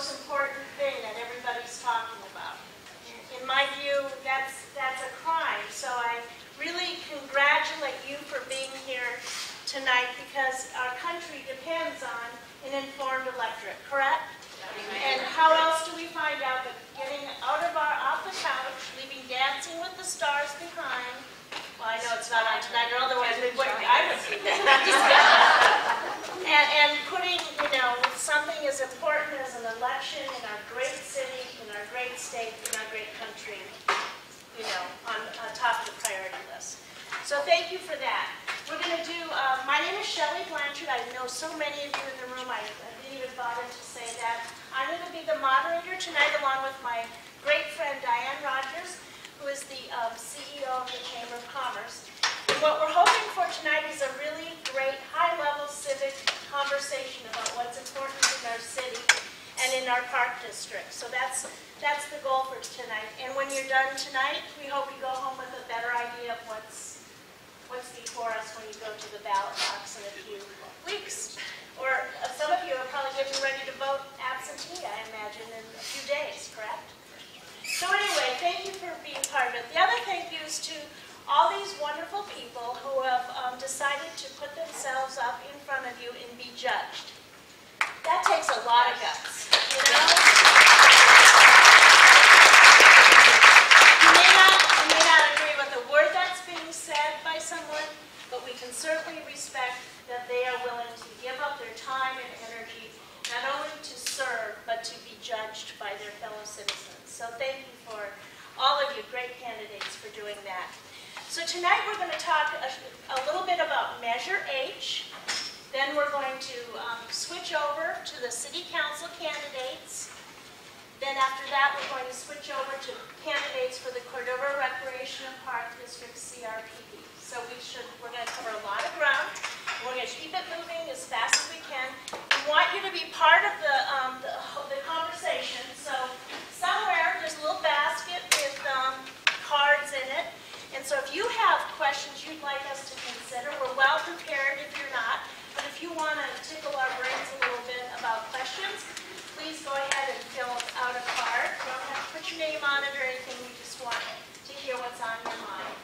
most important thing that everybody's talking about. In my view, that's a crime. So I really congratulate you for being here tonight because our country depends on an informed electorate, correct? And how else do we find out but getting off the couch, leaving Dancing with the Stars behind? Well, I know it's not on tonight, or otherwise I would see that. And putting, with something as important as an election in our great city, in our great state, in our great country, on top of the priority list. So thank you for that. We're going to do, my name is Shelley Blanchard. I know so many of you in the room. I didn't even bother to say that. I'm going to be the moderator tonight along with my great friend Diane Rogers, who is the CEO of the Chamber of Commerce. And what we're hoping for tonight is a really great high-level civic conversation about what's important in our city and in our park district. So that's the goal for tonight. And when you're done tonight, we hope you go home with a better idea of what's before us when you go to the ballot box in a few weeks. Or some of you are probably getting ready to vote absentee, I imagine, in a few days, correct? So anyway, thank you for being part of it. The other thank you is to all these wonderful people who have decided to put themselves up in front of you and be judged. That takes a lot of guts, You may not agree with the word that's being said by someone, but we can certainly respect that they are willing to give up their time and energy, not only to serve, but to be judged by their fellow citizens. So thank you for all of you great candidates for doing that. So tonight we're going to talk a little bit about Measure H. Then we're going to switch over to the City Council candidates. Then after that we're going to switch over to candidates for the Cordova Recreation and Park District CRPD. So we're going to cover a lot of ground. We're going to keep it moving as fast as we can. We want you to be part of the conversation. So somewhere there's a little basket with cards in it. And so if you have questions you'd like us to consider, we're well prepared if you're not. But if you want to tickle our brains a little bit about questions, please go ahead and fill out a card. You don't have to put your name on it or anything. We just want to hear what's on your mind.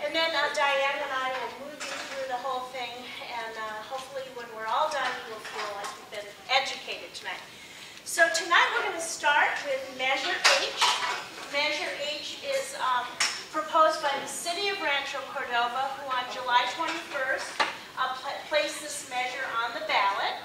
And then Diane and I will move you through the whole thing, and hopefully when we're all done, you will feel like you've been educated tonight. So tonight we're going to start with Measure H. Measure H is proposed by the City of Rancho Cordova, who on July 21st placed this measure on the ballot.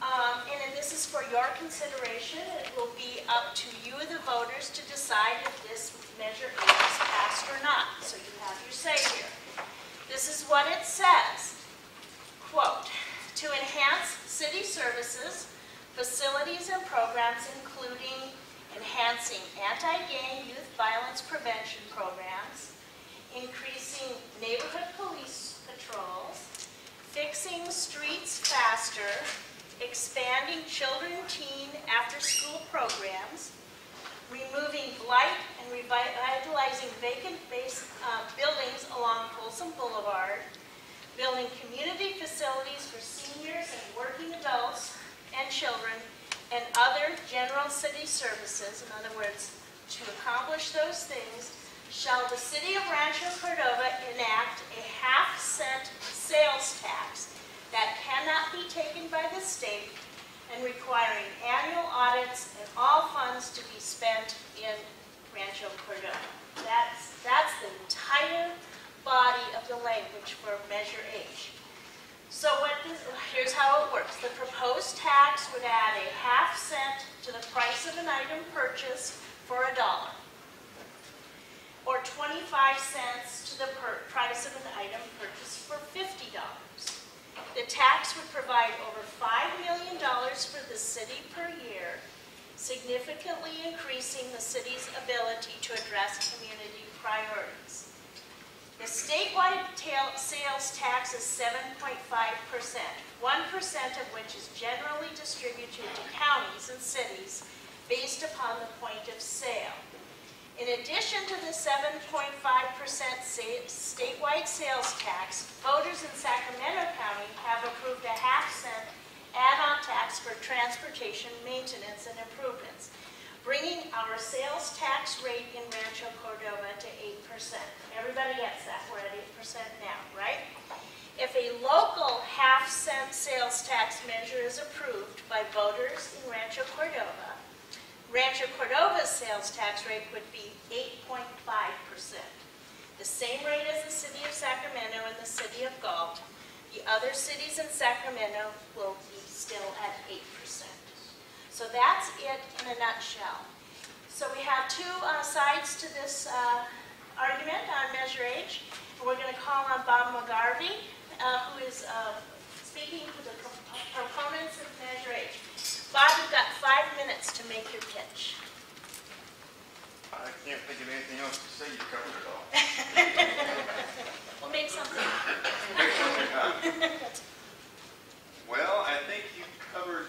And this is for your consideration. It will be up to you, the voters, to decide if this Measure H is passed or not. So you have your say here. This is what it says. Quote, to enhance city services, facilities, and programs, including enhancing anti-gang youth violence prevention programs, increasing neighborhood police patrols, fixing streets faster, expanding children, teen, after-school programs, removing blight and revitalizing vacant buildings along Folsom Boulevard, building community facilities for seniors and working adults and children, and other general city services. In other words, to accomplish those things, shall the City of Rancho Cordova enact a half-cent sales tax that cannot be taken by the state and requiring annual audits and all funds to be spent in Rancho Cordova. That's the entire body of the language for Measure H. So here's how it works. The proposed tax would add a half-cent to the price of an item purchased for $1, or 25 cents to the price of an item purchased for $50. The tax would provide over $5 million for the city per year, significantly increasing the city's ability to address community priorities. The statewide sales tax is 7.5%, 1% of which is generally distributed to counties and cities based upon the point of sale. In addition to the 7.5% statewide sales tax, voters in Sacramento County have approved a half-cent add-on tax for transportation maintenance and improvements, bringing our sales tax rate in Rancho Cordova to 8%. Everybody gets that, we're at 8% now, right? If a local half-cent sales tax measure is approved by voters in Rancho Cordova's sales tax rate would be 8.5%. The same rate as the city of Sacramento and the city of Galt. The other cities in Sacramento will be still at 8%. So that's it in a nutshell. So we have two sides to this argument on Measure H. And we're going to call on Bob McGarvey, who is speaking for the proponents of Measure H. Bob, you've got 5 minutes to make your pitch. I can't think of anything else to say. You covered it all. We'll make something. Well, I think you covered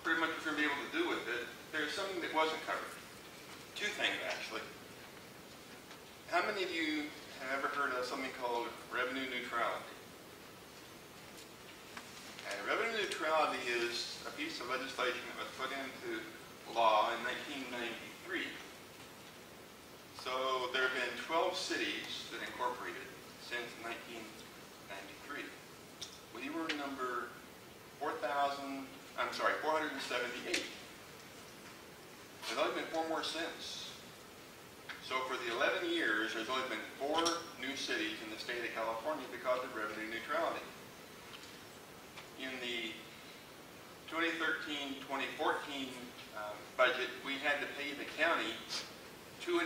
pretty much what you're going to be able to do with it. There's something that wasn't covered. Two things, actually. How many of you have ever heard of something called revenue neutrality? Revenue neutrality is a piece of legislation that was put into law in 1993. So there have been 12 cities that incorporated since 1993. We were number 478. There's only been 4 more since. So for the 11 years, there's only been 4 new cities in the state of California because of revenue neutrality. In the 2013-2014 budget, we had to pay the county $2.5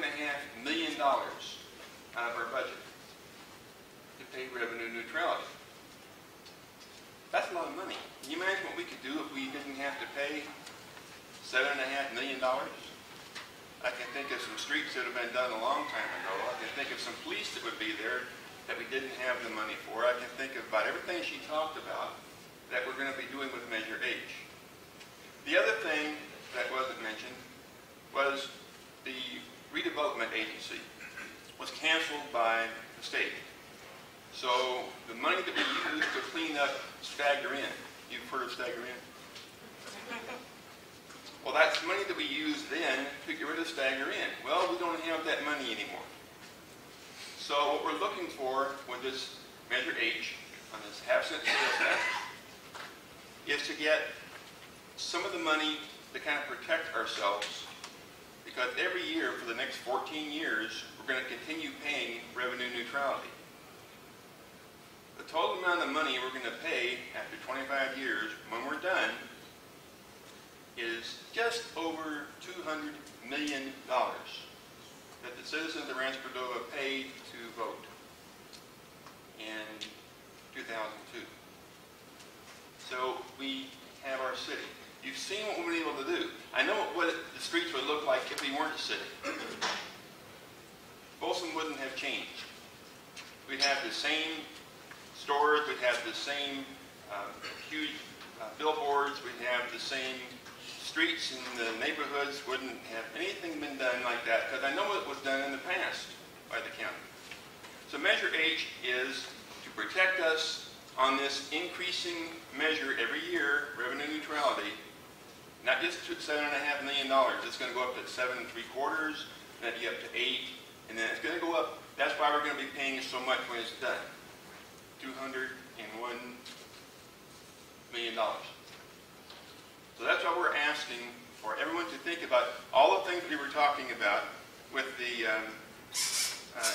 million out of our budget to pay revenue neutrality. That's a lot of money. Can you imagine what we could do if we didn't have to pay $7.5 million? I can think of some streets that have been done a long time ago. I can think of some police that would be there that we didn't have the money for. I can think about everything she talked about that we're going to be doing with Measure H. The other thing that wasn't mentioned was the redevelopment agency was canceled by the state. So the money that we used to clean up Stagger Inn, you've heard of Stagger Inn? Well, that's money that we used then to get rid of Stagger Inn. Well, we don't have that money anymore. So what we're looking for with this Measure H on this half-cent sales tax is to get some of the money to kind of protect ourselves, because every year for the next 14 years, we're going to continue paying revenue neutrality. The total amount of money we're going to pay after 25 years, when we're done, is just over $200 million that the citizens of Rancho Cordova paid to vote in 2002. So we have our city. You've seen what we've been able to do. I know what the streets would look like if we weren't a city. Folsom wouldn't have changed. We'd have the same stores, we'd have the same huge billboards, we'd have the same streets, and the neighborhoods wouldn't have anything been done like that, because I know it was done in the past by the county. So Measure H is to protect us on this increasing measure every year, revenue neutrality, not just to $7.5 million. It's going to go up to 7 3/4, then be up to 8, and then it's going to go up. That's why we're going to be paying so much when it's done. $201 million. So that's why we're asking for everyone to think about all the things we were talking about with the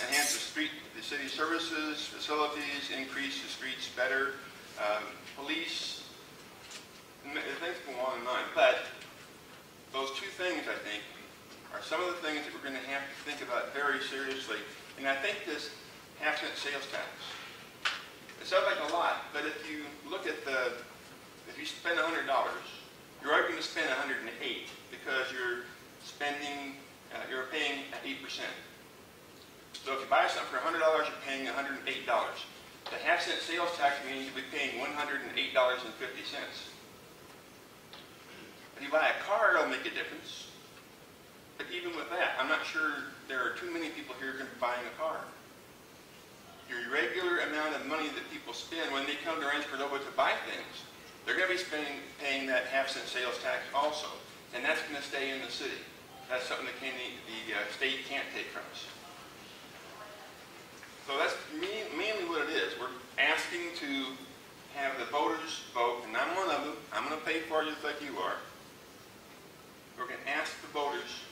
enhance the city services, facilities, increase the streets better, police, things go on and on. But those two things, I think, are some of the things that we're going to have to think about very seriously. And I think this half-cent sales tax, it sounds like a lot, but if you look at if you spend $100, you're already going to spend $108 because you're paying at 8%. So if you buy something for $100, you're paying $108. The half-cent sales tax means you'll be paying $108.50. If you buy a car, it'll make a difference. But even with that, I'm not sure there are too many people here going to be buying a car. Your regular amount of money that people spend when they come to Rancho Cordova to buy things they're going to be paying that half-cent sales tax also, and that's going to stay in the city. That's something that the state can't take from us. So that's mainly what it is. We're asking to have the voters vote, and I'm one of them. I'm going to pay for it just like you are. We're going to ask the voters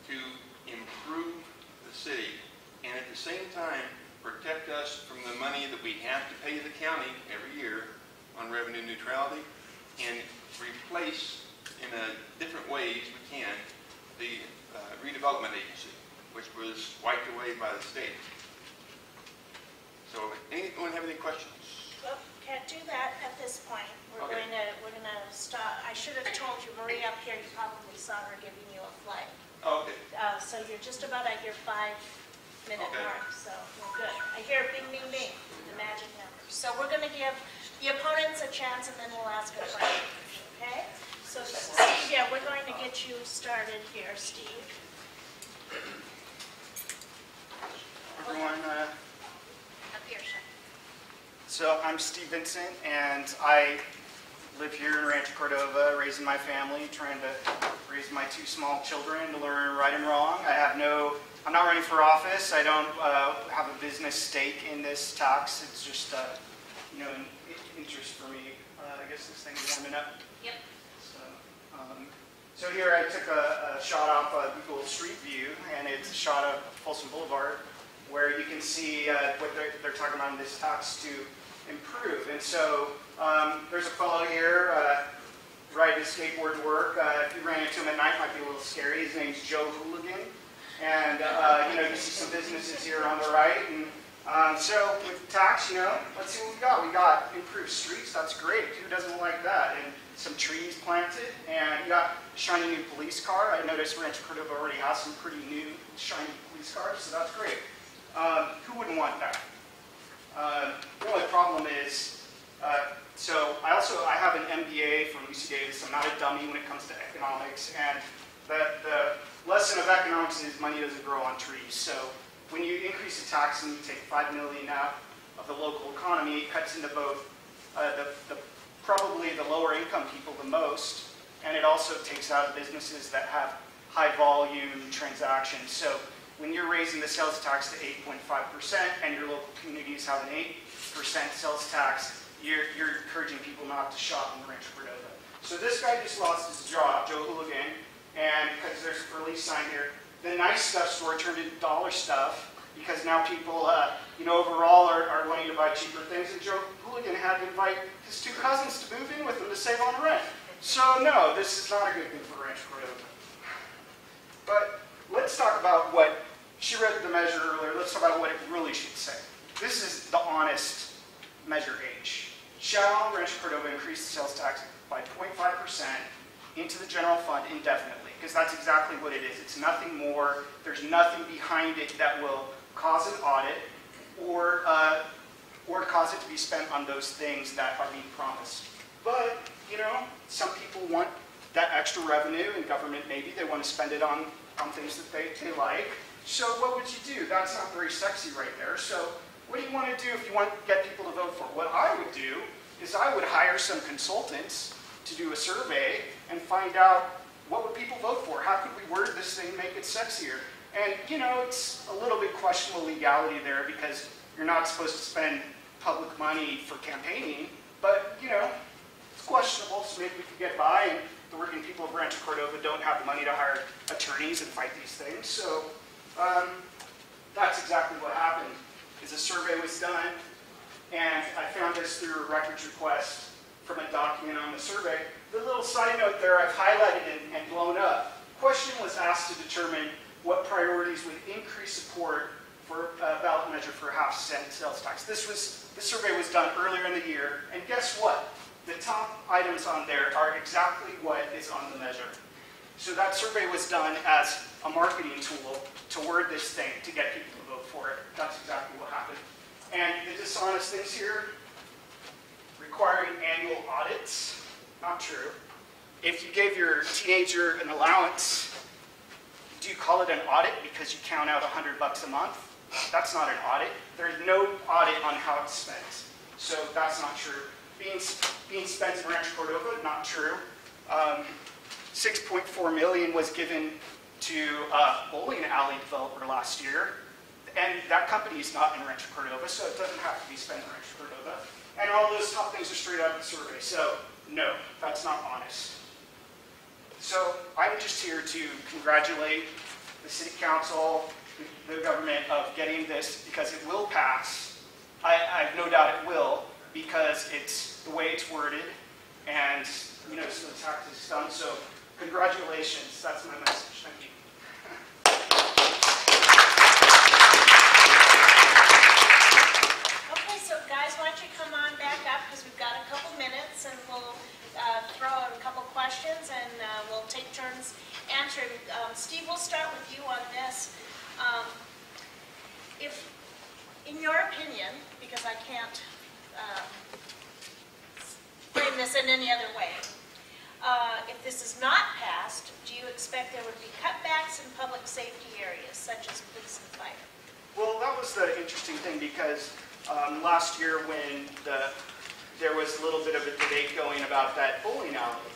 to improve the city and at the same time protect us from the money that we have to pay the county every year on revenue neutrality and replace in different ways we can the redevelopment agency, which was wiped away by the state. So, anyone have any questions? Well, can't do that at this point. We're Okay. going to stop. I should have told you, Marie up here, you probably saw her giving you a flag. Oh, okay. So you're just about at your 5-minute Okay. mark, so we're good. I hear bing, bing, bing, the magic number. So we're going to give the opponents a chance, and then we'll ask a question, okay? So Steve, yeah, we're going to get you started here, Steve. Everyone, Up here, sir. so I'm Steve Vincent, and I live here in Rancho Cordova, raising my family, trying to raise my 2 small children to learn right and wrong. I'm not running for office. I don't have a business stake in this tax. It's just, an interest for me. I guess this thing's warming up. Yep. So here I took a shot off Google Street View, and it's a shot of Folsom Boulevard, where you can see what they're talking about in this tax to improve. And so there's a fellow here riding a skateboard to work. If you ran into him at night, it might be a little scary. His name's Joe Hooligan. And you see some businesses here on the right. And so with tax, let's see what we got. We got improved streets. That's great. Who doesn't like that? And some trees planted. And you got a shiny new police car. I noticed Rancho Cordova already has some pretty new shiny police cars, so that's great. Who wouldn't want that? The only problem is, I have an MBA from UC Davis. I'm not a dummy when it comes to economics, and the lesson of economics is money doesn't grow on trees. So when you increase the tax and you take $5 million out of the local economy, it cuts into both probably the lower income people the most, and it also takes out businesses that have high volume transactions. So when you're raising the sales tax to 8.5% and your local communities have an 8% sales tax, you're encouraging people not to shop in Rancho Cordova. So this guy just lost his job, Joe Hooligan, and because there's a release sign here, the nice stuff store turned into dollar stuff because now people, overall are wanting to buy cheaper things, and Joe Hooligan had to invite his 2 cousins to move in with him to save on rent. So no, this is not a good thing for Rancho Cordova. But let's talk about what, she read the measure earlier, let's talk about what it really should say. This is the honest measure H. Shall Rancho Cordova increase the sales tax by 0.5% into the general fund indefinitely? Because that's exactly what it is. It's nothing more. There's nothing behind it that will cause an audit or cause it to be spent on those things that are being promised. But, some people want that extra revenue in government. Maybe they want to spend it on things that they like. So what would you do? That's not very sexy right there. So what do you want to do if you want to get people to vote for it? What I would do is I would hire some consultants to do a survey and find out what would people vote for? How could we word this thing, make it sexier? And, it's a little bit questionable legality there because you're not supposed to spend public money for campaigning, but, it's questionable, so maybe we could get by, and the working people of Rancho Cordova don't have the money to hire attorneys and fight these things. So that's exactly what happened, is a survey was done, and I found this through a records request from a document on the survey. The little side note there I've highlighted and blown up. Question was asked to determine what priorities would increase support for a ballot measure for a half-cent sales tax. This survey was done earlier in the year, and guess what? The top items on there are exactly what is on the measure. So that survey was done as a marketing tool to word this thing to get people to vote for it. That's exactly what happened. And the dishonest things here, requiring annual audits, not true. If you gave your teenager an allowance, do you call it an audit because you count out $100 a month? That's not an audit. There's no audit on how it's spent. So that's not true. being spent in Rancho Cordova, not true. 6.4 million was given to a bowling alley developer last year, and that company is not in Rancho Cordova, so it doesn't have to be spent in Rancho Cordova. And all those top things are straight out of the survey, so no, that's not honest. So I'm just here to congratulate the City Council, the government, of getting this, because it will pass. I have no doubt it will, because it's the way it's worded, and so the tax is done. So congratulations. That's my message. Thank you. Okay, so guys, why don't you come on back up, because we've got a couple minutes, and we'll throw out a couple questions, and we'll take turns answering. Steve, we'll start with you on this. If, in your opinion, because I can't frame this in any other way, if this is not passed, do you expect there would be cutbacks in public safety areas, such as police and fire? Well, that was the interesting thing, because last year when there was a little bit of a debate going about that bowling alley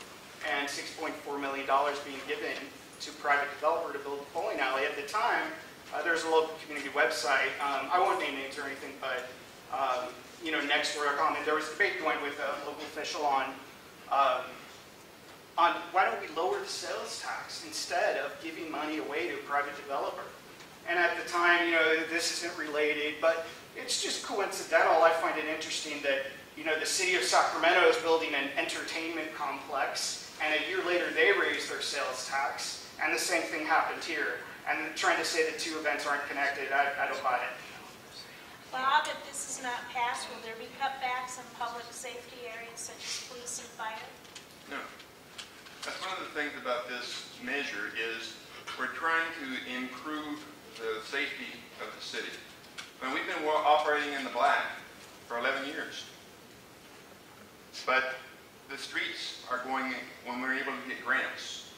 and $6.4 million being given to private developer to build a bowling alley. At the time, there was a local community website. I won't name names or anything, but next to our comment, there was a debate going with a local official on why don't we lower the sales tax instead of giving money away to a private developer. And at the time, this isn't related, but it's just coincidental. I find it interesting that the city of Sacramento is building an entertainment complex, and a year later they raised their sales tax, and the same thing happened here. And trying to say the two events aren't connected, I don't buy it. Bob, if this is not passed, will there be cutbacks in public safety areas such as police and fire? No. That's one of the things about this measure is we're trying to improve the safety of the city. And we've been operating in the black for 11 years. But the streets are going, when we're able to get grants,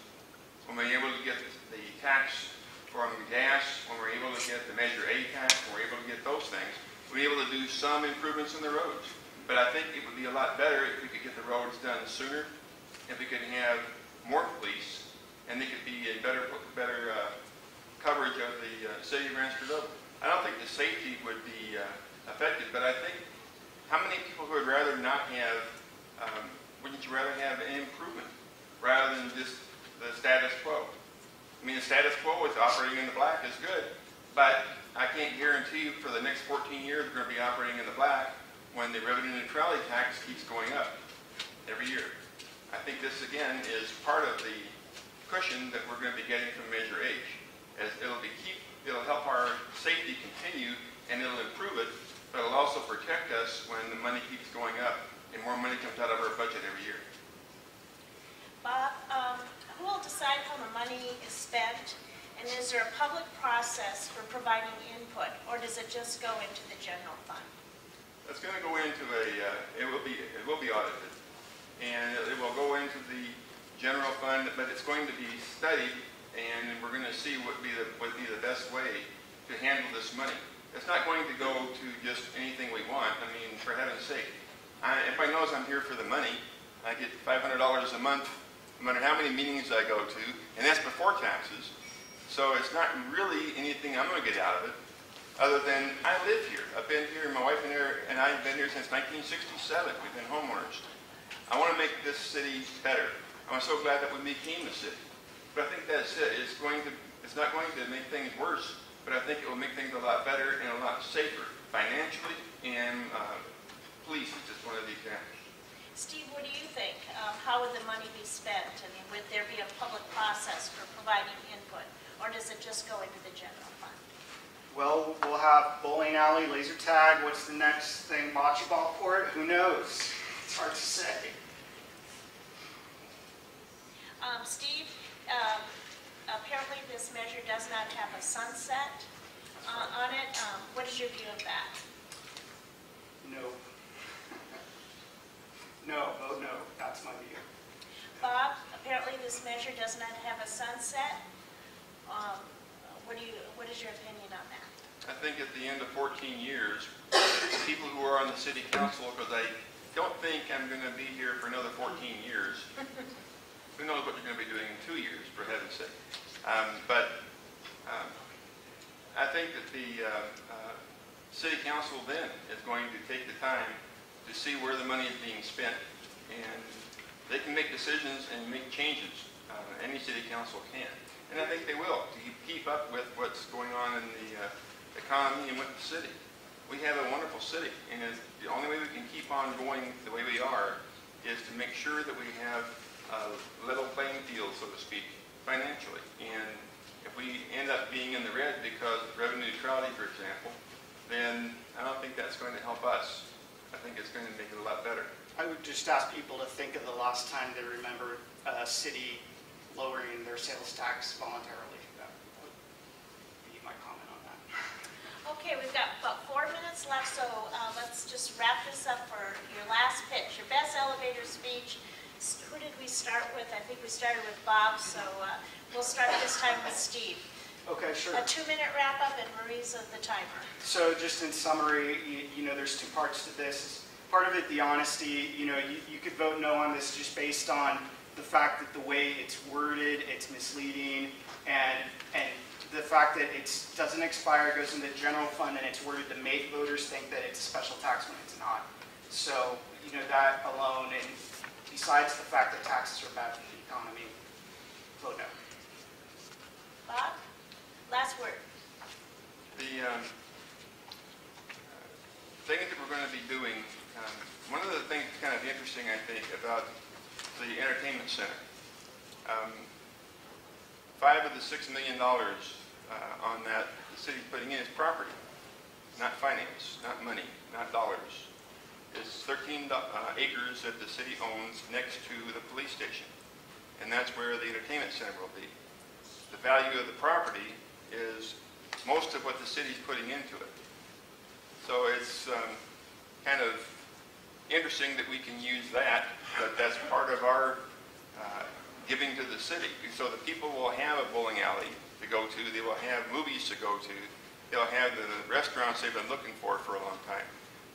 when we're able to get the tax from gas, when we're able to get the Measure A tax, when we're able to get those things, we're able to do some improvements in the roads. But I think it would be a lot better if we could get the roads done sooner, if we could have more police, and they could be in better coverage of the city of Rancho Cordova. I don't think the safety would be affected, but I think how many people who would rather not have, wouldn't you rather have an improvement rather than just the status quo? I mean, the status quo is operating in the black is good, but I can't guarantee you for the next 14 years we're going to be operating in the black when the revenue neutrality tax keeps going up every year. I think this, again, is part of the cushion that we're going to be getting from Measure H. As it'll help our safety continue, and it'll improve it, but it'll also protect us when the money keeps going up and more money comes out of our budget every year. Bob, who will decide how the money is spent, and is there a public process for providing input, or does it just go into the general fund? It's going to go into it will be audited, and it will go into the general fund, but it's going to be studied, and we're going to see what would be the best way to handle this money. It's not going to go to just anything we want. I mean, for heaven's sake, everybody knows I'm here for the money. I get $500 a month, no matter how many meetings I go to, and that's before taxes. So it's not really anything I'm going to get out of it, other than I live here. I've been here, my wife and I have been here since 1967. We've been homeowners. I want to make this city better. I'm so glad that we became the city. But I think that's it. It's not going to make things worse, but I think it will make things a lot better and a lot safer financially, and police is just one of the examples. Steve, what do you think? How would the money be spent? I mean, would there be a public process for providing input, or does it just go into the general fund? Well, we'll have bowling alley, laser tag. What's the next thing? Bocce ball court? Who knows? It's hard to say. Steve, apparently this measure does not have a sunset on it. What is your view of that? No. No, oh no, that's my view. Bob, apparently this measure does not have a sunset. What is your opinion on that? I think at the end of 14 years, people who are on the city council, because I don't think I'm going to be here for another 14 years. Who knows what you're going to be doing in 2 years, for heaven's sake. I think that the City Council then is going to take the time to see where the money is being spent, and they can make decisions and make changes. Any City Council can. And I think they will, to keep up with what's going on in the economy and with the city. We have a wonderful city, and the only way we can keep on going the way we are is to make sure that we have a level playing field, so to speak, financially. And if we end up being in the red because of revenue neutrality, for example, then I don't think that's going to help us. I think it's going to make it a lot better. I would just ask people to think of the last time they remember a city lowering their sales tax voluntarily. That would be my comment on that. Okay, we've got about 4 minutes left, so let's just wrap this up for your last pitch, your best elevator speech. Who did we start with? I think we started with Bob, so we'll start this time with Steve. Okay, sure. A 2-minute wrap-up, and Marie's the timer. So just in summary, you know, there's 2 parts to this. Part of it, the honesty. You know, you could vote no on this just based on the fact that the way it's worded, it's misleading, and the fact that it doesn't expire, goes into the general fund, and it's worded to make voters think that it's a special tax when it's not. So, you know, that alone, and besides the fact that taxes are bad for the economy, vote no. Bob, last word. The things that we're going to be doing, one of the things kind of interesting, I think, about the entertainment center. $5 of the $6 million on that the city's putting in is property, not finance, not money, not dollars. It's 13 acres that the city owns next to the police station, and that's where the entertainment center will be. The value of the property is most of what the city's putting into it. So it's kind of interesting that we can use that, but that's part of our giving to the city. So the people will have a bowling alley to go to, they will have movies to go to, they'll have the restaurants they've been looking for a long time.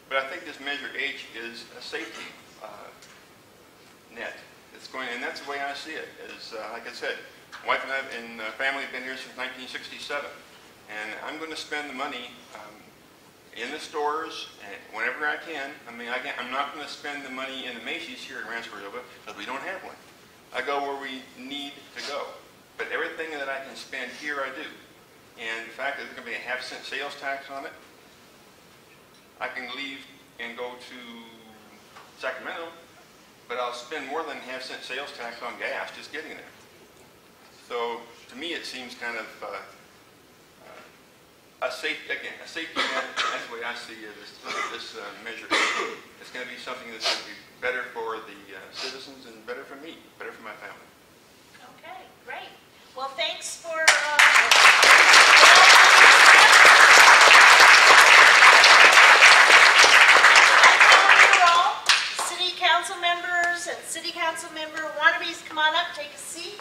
But I think this Measure H is a safety net. It's going, and that's the way I see it. Is like I said, my wife and I and family have been here since 1967, and I'm going to spend the money in the stores and whenever I can. I mean, I'm not going to spend the money in the Macy's here in Rancho Cordova because we don't have one. I go where we need to go. But everything that I can spend here, I do. And the fact that there's going to be a half-cent sales tax on it, I can leave and go to Sacramento, but I'll spend more than half-cent sales tax on gas just getting there. So to me, it seems kind of a safety net. That's the way I see this measure. It's going to be something that's going to be better for the citizens and better for me, better for my family. Okay, great. Well, thanks for City Council members and City Council member wannabes, come on up, take a seat.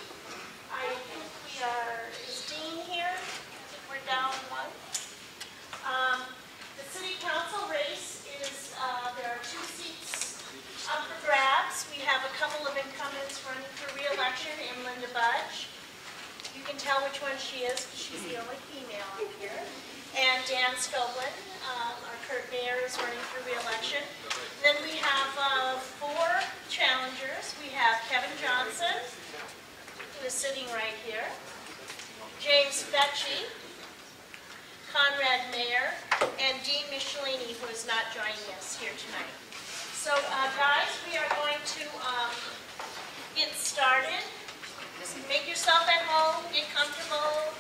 I think we are, is Dean here? I think we're down one. The City Council race is, there are 2 seats up for grabs. We have a couple of incumbents running for re-election in Linda Budge. You can tell which one she is because she's the only female up here. And Dan Scoblin, our current mayor, is running for re-election. Then we have 4 challengers. We have Kevin Johnson, who is sitting right here, James Fetchy, Conrad Mayer, and Dean Michelini, who is not joining us here tonight. So, guys, we are going to get started. Just make yourself at home, get comfortable.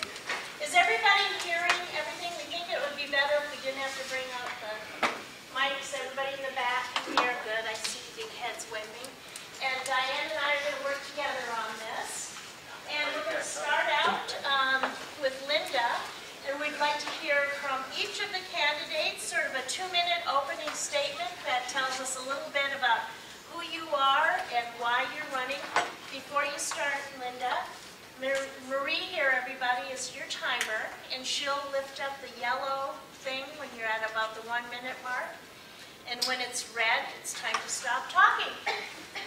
Is everybody hearing everything? We think it would be better if we didn't have to bring up the mics. Everybody in the back can hear good. I see big heads waving. And Diane and I are going to work together on this. And we're going to start out with Linda. And we'd like to hear from each of the candidates, sort of a 2-minute opening statement that tells us a little bit about who you are and why you're running. Before you start, Linda, Marie here, everybody, is your timer, and she'll lift up the yellow thing when you're at about the 1-minute mark. And when it's red, it's time to stop talking.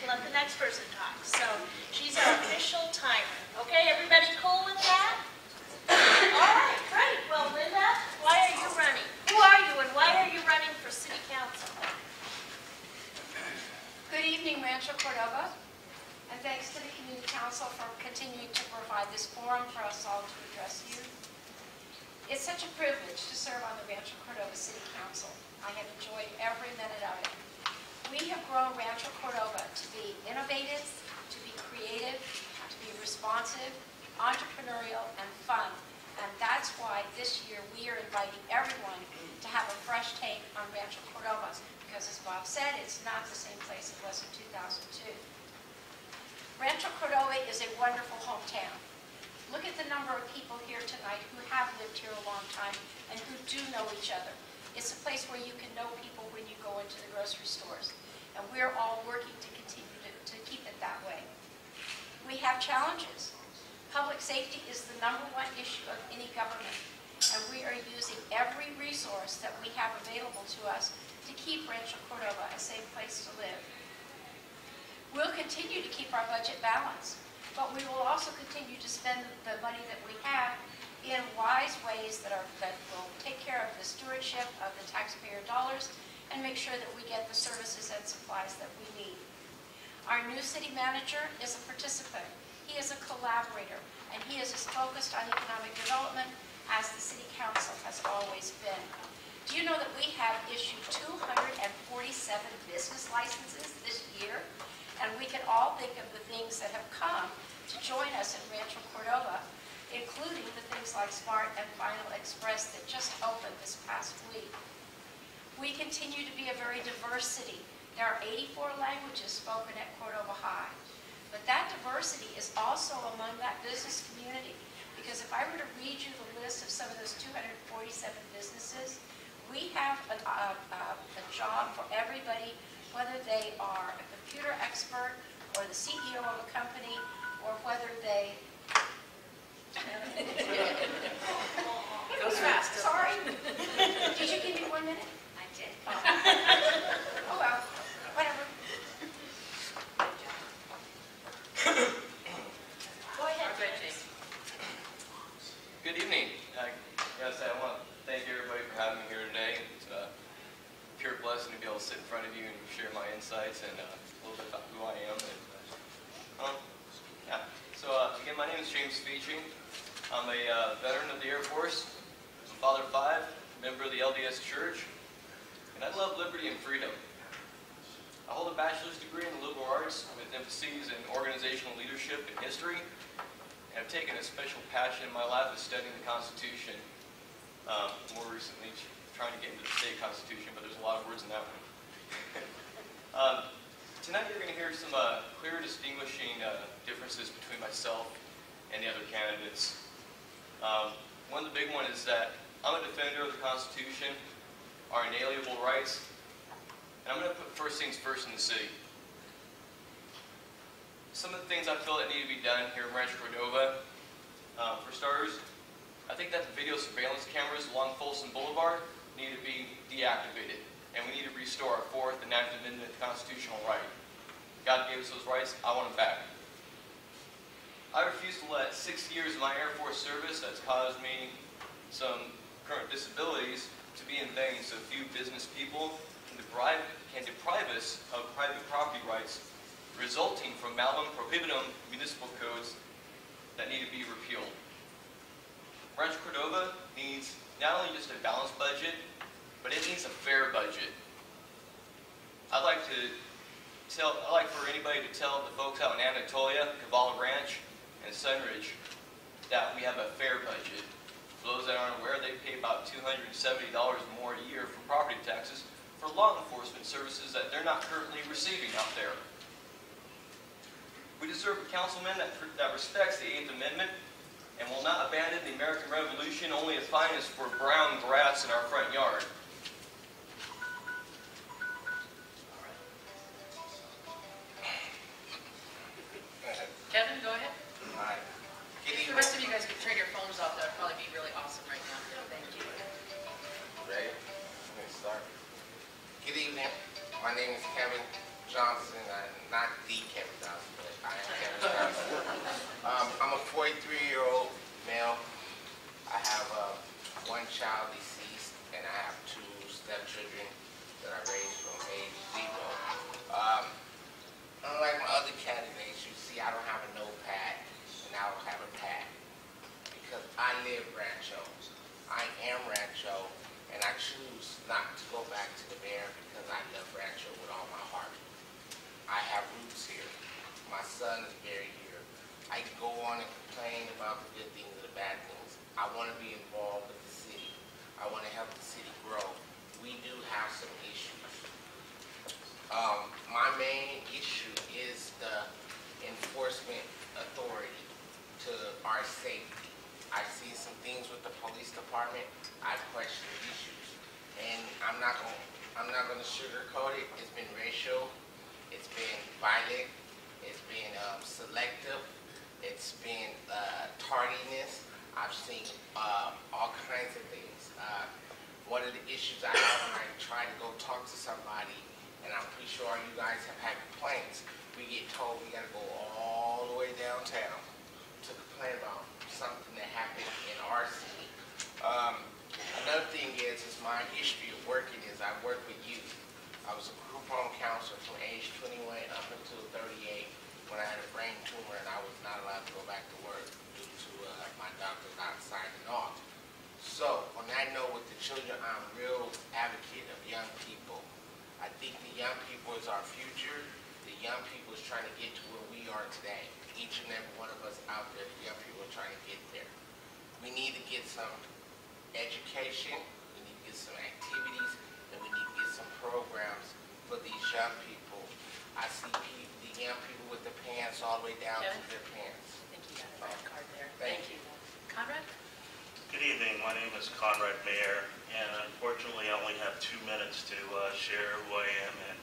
Let the next person talk. So she's our official timer. Okay, everybody cool with that? All right, great. Well, Linda, why are you running? Who are you and why are you running for city council? Good evening, Rancho Cordova, and thanks to the Community Council for continuing to provide this forum for us all to address you. It's such a privilege to serve on the Rancho Cordova City Council. I have enjoyed every minute of it. We have grown Rancho Cordova to be innovative, to be creative, to be responsive, entrepreneurial, and fun. And that's why this year we are inviting everyone to have a fresh take on Rancho Cordova. Because as Bob said, it's not the same place it was in 2002. Rancho Cordova is a wonderful hometown. Look at the number of people here tonight who have lived here a long time and who do know each other. It's a place where you can know people when you go into the grocery stores. And we're all working to continue to keep it that way. We have challenges. Public safety is the #1 issue of any government. And we are using every resource that we have available to us to keep Rancho Cordova a safe place to live. We'll continue to keep our budget balanced, but we will also continue to spend the money that we have in wise ways that will take care of the stewardship of the taxpayer dollars and make sure that we get the services and supplies that we need. Our new city manager is a participant. He is a collaborator, and he is as focused on economic development as the city council has always been. Do you know that we have issued 247 business licenses this year? And we can all think of the things that have come to join us in Rancho Cordova, including the things like Smart and Final Express that just opened this past week. We continue to be a very diverse city. There are 84 languages spoken at Cordova High. But that diversity is also among that business community. Because if I were to read you the list of some of those 247 businesses, we have a job for everybody, whether they are a computer expert or the CEO of a company, or whether they... Goes fast. Sorry. Did you give me 1 minute? I did. Oh well, whatever. Go ahead, James. Good evening. Yes, I want to thank everybody for having me here today. It's a pure blessing to be able to sit in front of you and share my insights and a little bit about who I am. Again, my name is James Feeching. I'm a veteran of the Air Force. I'm a father of 5, member of the LDS Church, and I love liberty and freedom. I hold a bachelor's degree in the liberal arts with emphases in organizational leadership and history, and I've taken a special passion in my life of studying the Constitution. More recently, trying to get into the state constitution, but there's a lot of words in that one. Tonight you're going to hear some clear distinguishing differences between myself and the other candidates. One of the big ones is that I'm a defender of the Constitution, our inalienable rights, and I'm going to put first things first in the city. Some of the things I feel that need to be done here in Rancho Cordova, for starters, I think that the video surveillance cameras along Folsom Boulevard need to be deactivated, and we need to restore our 4th and 9th Amendment constitutional right. God gave us those rights, I want them back. I refuse to let 6 years of my Air Force service that's caused me some current disabilities to be in vain so few business people can deprive us of private property rights resulting from malum prohibitum municipal codes that need to be repealed. Rancho Cordova needs not only just a balanced budget, but it needs a fair budget. I'd like for anybody to tell the folks out in Anatolia, Cavala Ranch, and Sunridge that we have a fair budget. For those that aren't aware, they pay about $270 more a year for property taxes for law enforcement services that they're not currently receiving out there. We deserve a councilman that respects the 8th Amendment and will not abandon the American Revolution only to find us for brown grass in our front yard. Kevin, go ahead. Hi. If the rest of you guys could turn your phones off, that would probably be really awesome right now. Thank you. Ready? I'm going to start. Good evening, evening. My name is Kevin Johnson. Not the Kevin Johnson, but I am Kevin Johnson. I'm a 43-year-old male. I have one child deceased, and I have 2 stepchildren that I raised from age 0. Unlike my other candidates, you see I don't have a notepad, and I don't have a pad. Because I live Rancho. I am Rancho, and I choose not to go back to the mayor because I love Rancho with all my heart. I have roots here. My son is buried here. I can go on and complain about the good things and the bad things. I want to be involved with the city. I want to help the city grow. We do have some issues. My main issue is the enforcement authority to our safety. I see some things with the police department. I question issues, and I'm not gonna sugarcoat it. It's been racial. It's been violent. It's been selective. It's been tardiness. I've seen all kinds of things. One of the issues I have when I try to go talk to somebody, and I'm pretty sure you guys have had complaints, we get told we gotta go all the way downtown to complain about something that happened in our city. Another thing is my history of working is I work with youth. I was a group home counselor from age 21 up until 38 when I had a brain tumor and I was not allowed to go back to work due to my doctor not signing off. So on that note with the children, I'm a real advocate of young people. I think the young people is our future. The young people is trying to get to where we are today. Each and every one of us out there, the young people are trying to get there. We need to get some education, we need to get some activities, and we need to get some programs for these young people. I see the young people with the pants all the way down to their pants. I think you got a red card there. Thank you. Conrad? Good evening. My name is Conrad Mayer, and unfortunately I only have 2 minutes to share who I am and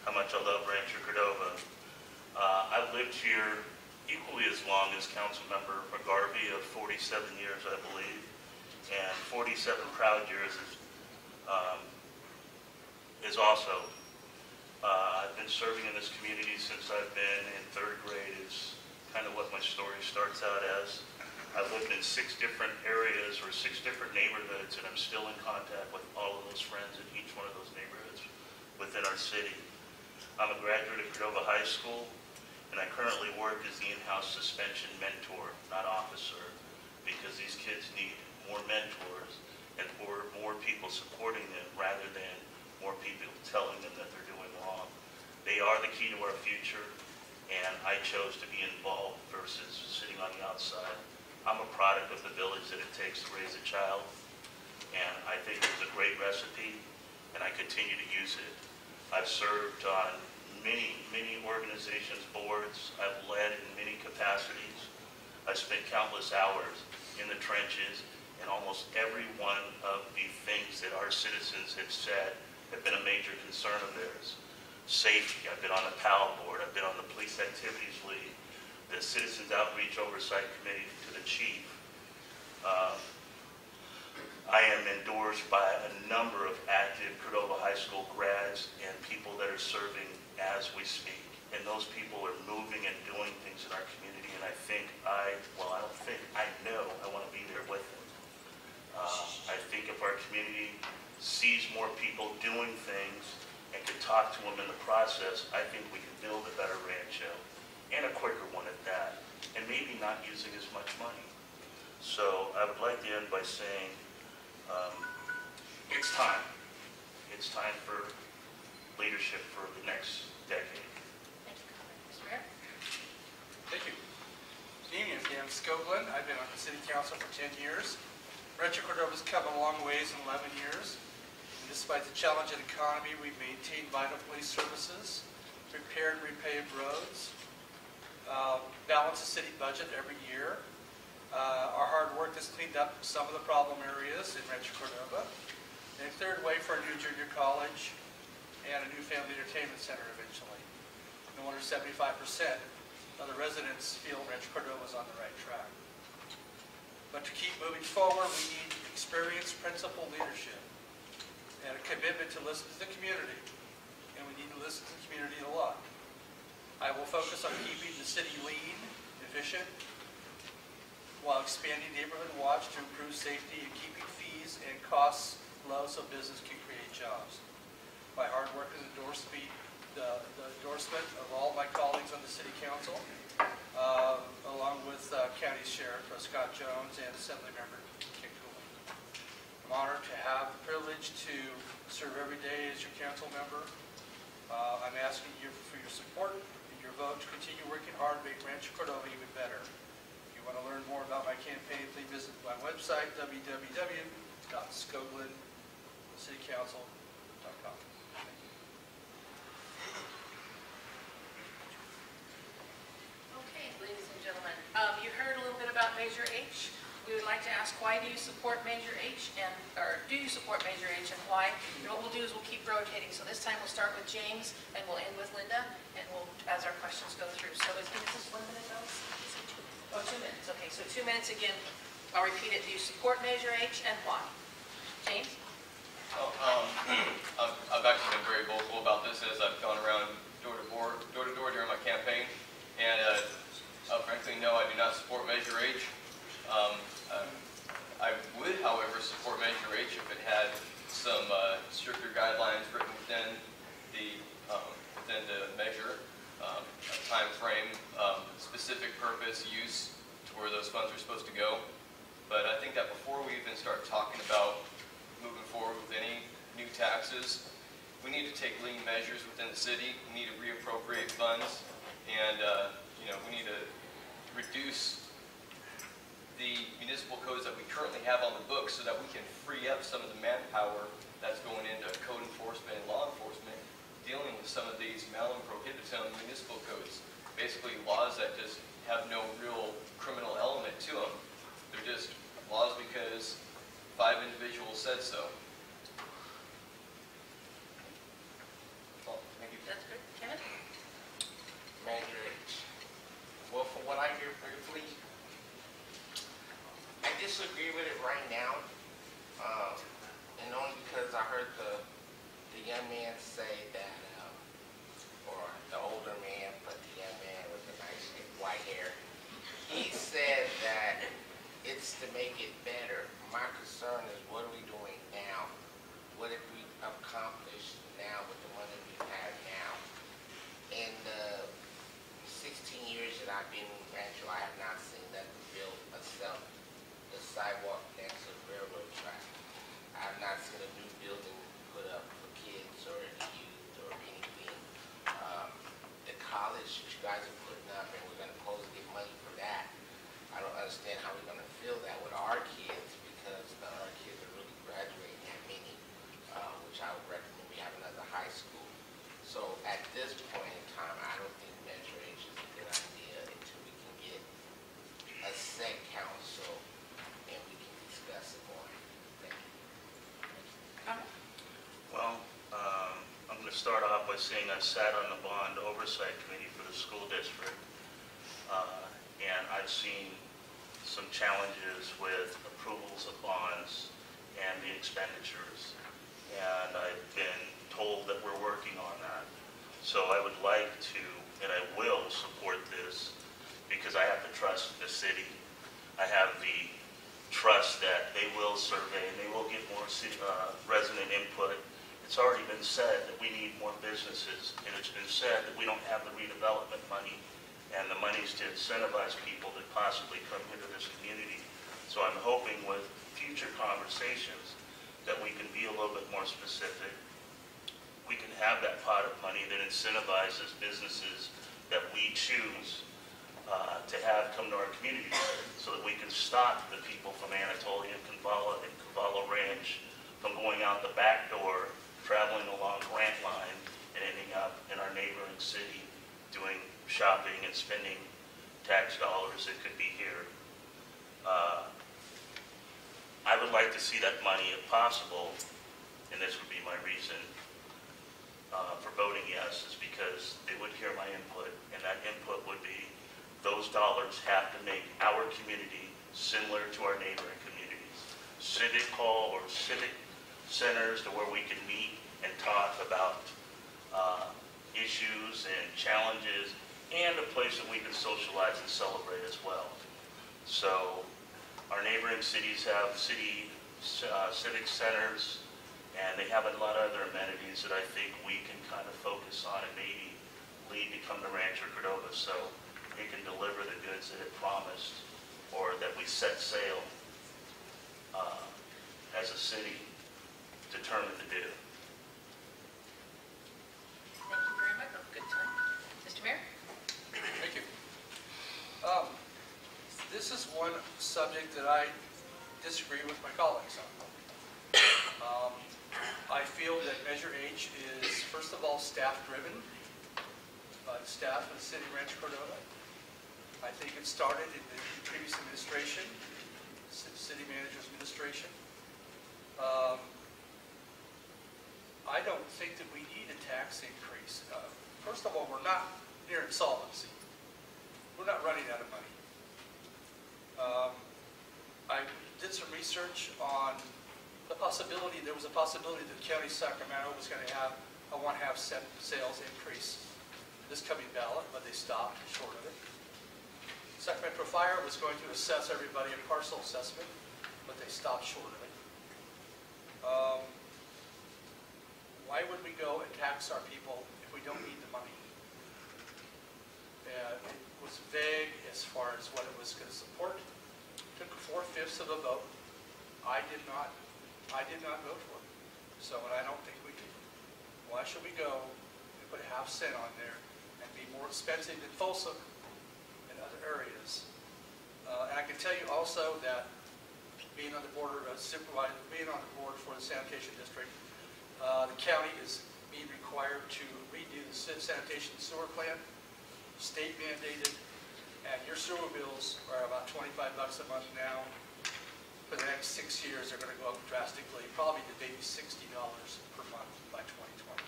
how much I love Rancho Cordova. I've lived here equally as long as Councilmember McGarvey of 47 years, I believe, and 47 proud years is also. I've been serving in this community since I've been in 3rd grade. It's kind of what my story starts out as. I've lived in 6 different areas or 6 different neighborhoods, and I'm still in contact with all of those friends in each one of those neighborhoods within our city. I'm a graduate of Cordova High School, and I currently work as the in-house suspension mentor, not officer, because these kids need more mentors and more people supporting them rather than more people telling them that they're doing wrong. They are the key to our future, and I chose to be involved versus sitting on the outside. I'm a product of the village that it takes to raise a child, and I think it's a great recipe, and I continue to use it. I've served on many organizations, boards. I've led in many capacities. I've spent countless hours in the trenches, and almost every one of the things that our citizens have said have been a major concern of theirs. Safety, I've been on the PAL board, I've been on the Police Activities League, the Citizens Outreach Oversight Committee to the Chief. I am endorsed by a number of active Cordova High School grads and people that are serving as we speak. And those people are moving and doing things in our community, and I know I want to be there with them. I think if our community sees more people doing things and can talk to them in the process, I think we can build a better Rancho, and a quicker one at that, and maybe not using as much money. So I would like to end by saying, it's time. It's time for leadership for the next decade. Thank you, Conrad. Mr. Mayor? Thank you. Good evening, Dan Scoblin. I've been on the City Council for 10 years. Rancho Cordova's come a long ways in 11 years. And despite the challenging economy, we've maintained vital police services, repaired and repaved roads, balanced the city budget every year. Our hard work has cleaned up some of the problem areas in Rancho Cordova, and cleared way for a new junior college and a new family entertainment center eventually. No wonder 75% of the residents feel Rancho Cordova is on the right track. But to keep moving forward, we need experienced principled leadership and a commitment to listen to the community and we need to listen to the community a lot. I will focus on keeping the city lean, efficient, while expanding neighborhood watch to improve safety and keeping fees and costs low so business can create jobs. My hard work is the endorsement of all my colleagues on the city council, along with County Sheriff Scott Jones and Assemblymember Ken Cooley. I'm honored to have the privilege to serve every day as your council member. I'm asking you for your support and your vote to continue working hard to make Rancho Cordova even better. If you want to learn more about my campaign, please visit my website, www.scoglencitycouncil.com. Okay, ladies and gentlemen, you heard a little bit about Measure H. We would like to ask, why do you support Measure H, or do you support Measure H, and why? And what we'll do is we'll keep rotating. So this time we'll start with James, and we'll end with Linda, and we'll, as our questions go through. So is this 1 minute, though? Oh, 2 minutes. Okay, so 2 minutes again. I'll repeat it. Do you support Measure H, and why? James? Oh, I've actually been very vocal about this as I've gone around door to door during my campaign. And frankly, no, I do not support Measure H. I would, however, support Measure H if it had some stricter guidelines written within the measure, a time frame, specific purpose, use, to where those funds are supposed to go. But I think that before we even start talking about moving forward with any new taxes, we need to take lean measures within the city. We need to reappropriate funds, and we need to reduce the municipal codes that we currently have on the books so that we can free up some of the manpower that's going into code enforcement and law enforcement, dealing with some of these malum prohibitum municipal codes. Basically laws that just have no real criminal element to them. They're just laws because 5 individuals said so. Well, thank you. That's good. Kenneth? Measure H. Well, from what I hear briefly, I disagree with it right now, and only because I heard the young man say that, or the older man, but the young man with the nice white hair, he said that it's to make it better. My concern is, what are we doing now? What have we accomplished now with the money we have now? In the 16 years that I've been in Rancho, I have not seen that build a sidewalk next to the railroad track. I have not seen a new building put up for kids or any youth or anything. The college that you guys are putting up, and we're going to supposed to get money for that. I don't understand how we're going to fill that with our kids, because our kids are really graduating that many, which I would recommend we have another high school. So at this point in time, I don't think Measure H is a good idea until we can get a set council and we can discuss it more. Thank you. Well, I'm going to start off by saying I sat on the bond oversight committee for the school district, and I've seen some challenges with approvals of bonds and the expenditures, and I've been told that we're working on that. So I would like to, and I will support this, because I have to trust the city. I have the trust that they will survey and they will get more city, resident input. It's already been said that we need more businesses, and it's been said that we don't have the redevelopment money and the monies to incentivize people to possibly come into this community. So I'm hoping with future conversations that we can be a little bit more specific. We can have that pot of money that incentivizes businesses that we choose to have come to our community, so that we can stop the people from Anatolia and Cavallo Ranch from going out the back door, traveling along Grant Line, and ending up in our neighboring city doing shopping and spending tax dollars that could be here. I would like to see that money, if possible, and this would be my reason for voting yes, is because they would hear my input, and that input would be, those dollars have to make our community similar to our neighboring communities. Civic hall or civic centers to where we can meet and talk about issues and challenges, and a place that we can socialize and celebrate as well. So our neighboring cities have civic centers, and they have a lot of other amenities that I think we can kind of focus on and maybe lead to come to Rancho Cordova so it can deliver the goods that it promised or that we set sail as a city determined to do. Thank you very much. Good time. Mr. Mayor? Thank you. This is one subject that I disagree with my colleagues on. I feel that Measure H is, first of all, staff-driven by the staff of the city of Rancho Cordova. I think it started in the previous administration, city manager's administration. I don't think that we need a tax increase. First of all, we're not near insolvency. We're not running out of money. I did some research on the possibility, there was a possibility that the County of Sacramento was going to have a 1/2 cent sales increase this coming ballot, but they stopped short of it. Sacramento Fire was going to assess everybody a parcel assessment, but they stopped short of it. Why would we go and tax our people if we don't need the money? It was vague as far as what it was going to support. Took 4/5 of a vote. I did not vote for it. So, and I don't think we do. Why should we go and put 1/2 cent on there and be more expensive than Folsom and other areas? And I can tell you also that being on the board being on the board for the sanitation district, the county is being required to redo the sanitation sewer plant, state mandated, and your sewer bills are about $25 a month now. For the next 6 years, they're going to go up drastically, probably to maybe $60 per month by 2020.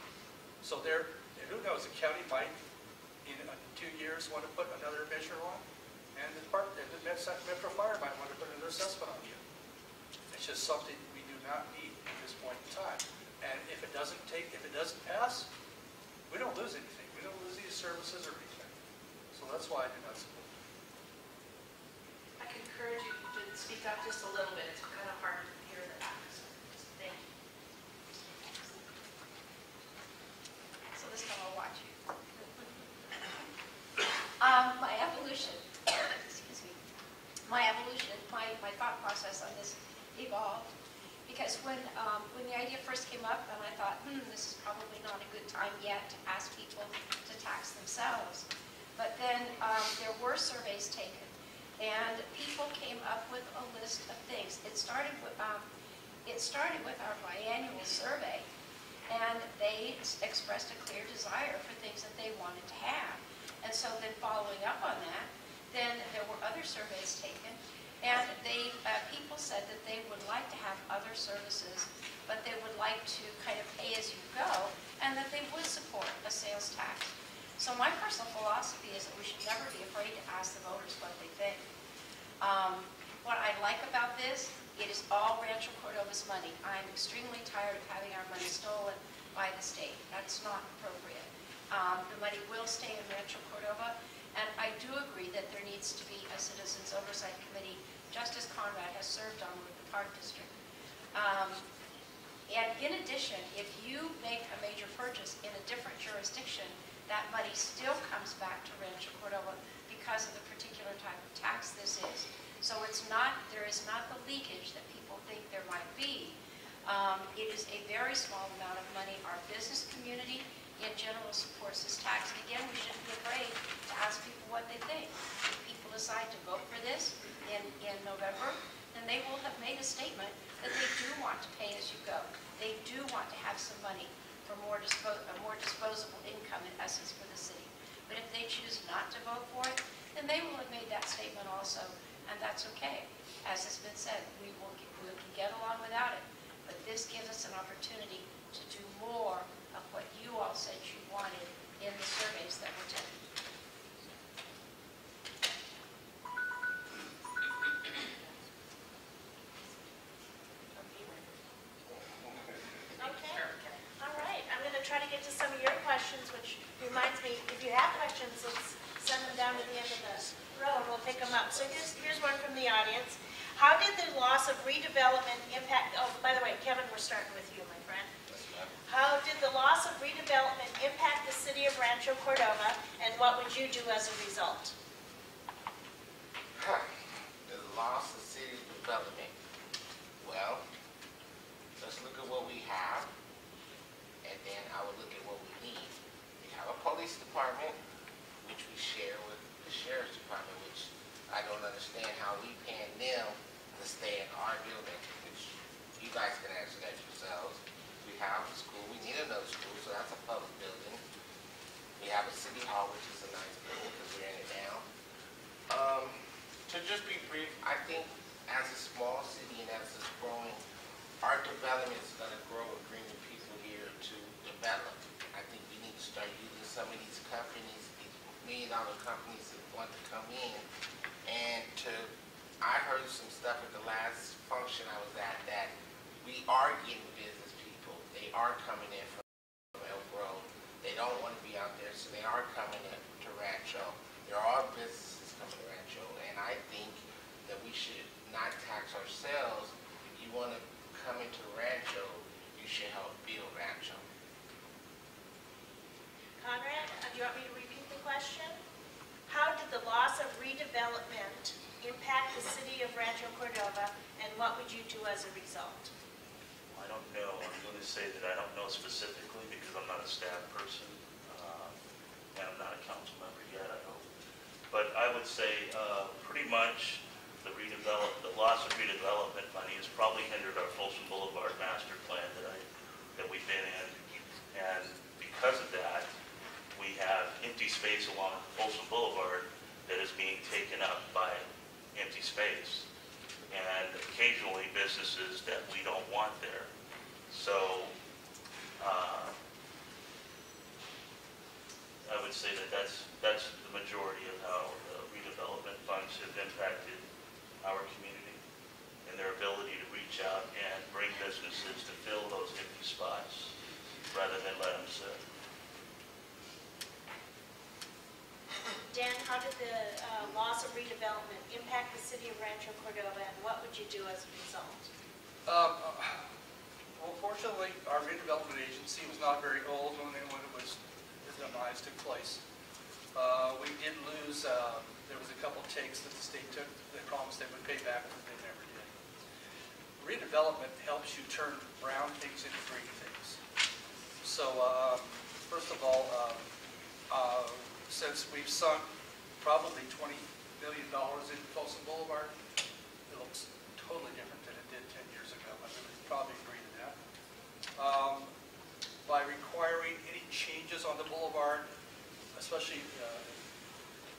So there, and who knows, the county might, in 2 years, want to put another measure on, and the Metro Fire might want to put another assessment on you. It's just something we do not need at this point in time. And if it doesn't pass, we don't lose anything. We don't lose these services or anything. So that's why I do not support it. I could encourage you to speak up just a little bit. It's kind of hard to hear the back. So thank you. So this time I'll watch you. My evolution, excuse me, my thought process on this evolved because when the idea first came up and I thought, this is probably not a good time yet to ask people to tax themselves. But then there were surveys taken and people came up with a list of things. It started with our biannual survey, and they expressed a clear desire for things that they wanted to have. And so then following up on that, then there were other surveys taken, and people said that they would like to have other services, but they would like to kind of pay as you go, and that they would support a sales tax. So my personal philosophy is that we should never be afraid to ask the voters what they think. What I like about this, it is all Rancho Cordova's money. I'm extremely tired of having our money stolen by the state. That's not appropriate. The money will stay in Rancho Cordova, and I do agree that there needs to be a Citizens Oversight Committee, just as Conrad has served on with the Park District. And in addition, if you make a major purchase in a different jurisdiction, that money still comes back to Rancho Cordova because of the particular type of tax this is. So there is not the leakage that people think there might be. It is a very small amount of money. Our business community in general supports this tax. And again, we shouldn't be afraid to ask people what they think. If people decide to vote for this in November, then they will have made a statement that they do want to pay as you go. They do want to have some money for a more disposable income in essence for the city. But if they choose not to vote for it, then they will have made that statement also, and that's okay. As has been said, we can get along without it, but this gives us an opportunity to do more of what you all said you wanted in the surveys that were taken. Okay. All right. I'm going to try to get to some of your questions. questions, which reminds me, if you have questions, let's send them down to the end of the row and we'll pick them up. So here's one from the audience. How did the loss of redevelopment impact, oh, by the way, Kevin, we're starting with you, my friend. How did the loss of redevelopment impact the city of Rancho Cordova, and what would you do as a result? The loss of city development. Well, let's look at what we have, and then I would look at what we need. We have a police department, which we share with the sheriff's department, which I don't understand how we paying them to stay in our building, which you guys can answer that yourselves. We have a school, we need another school, so that's a public building. We have a city hall, which is a nice building because we're in it now. To just be brief, I think as a small city and as it's growing, our development is going to grow with bringing people here to develop. I think we need to start using some of these companies, these million-dollar companies that want to come in, and I heard some stuff at the last function I was at that we are getting business people. They are coming in from Elk Grove. They don't want to be out there, so they are coming in to Rancho. There are businesses coming to Rancho, and I think that we should not tax ourselves. If you want to come into Rancho, you should help build Rancho. Conrad, do you want me to repeat the question? How did the loss of redevelopment impact the city of Rancho Cordova, and what would you do as a result? I don't know. I'm going to say that I don't know specifically because I'm not a staff person, and I'm not a council member yet, I hope. But I would say pretty much the loss of redevelopment money has probably hindered our Folsom Boulevard master plan that we've been in. And because of that, we have empty space along Folsom Boulevard that is being taken up by empty space. And occasionally businesses that we don't want there. So I would say that that's the majority of how the redevelopment funds have impacted our community and their ability to reach out and bring businesses to fill those empty spots rather than let them sit. Dan, how did the loss of redevelopment impact the city of Rancho Cordova, and what would you do as a result? Well, fortunately, our redevelopment agency was not very old when the demise took place. We did lose, there was a couple of takes that the state took. They promised they would pay back, but they never did. Redevelopment helps you turn brown things into green things. So, first of all, since we've sunk probably $20 million in Folsom Boulevard, it looks totally different than it did 10 years ago. I would probably agree to that. By requiring any changes on the boulevard, especially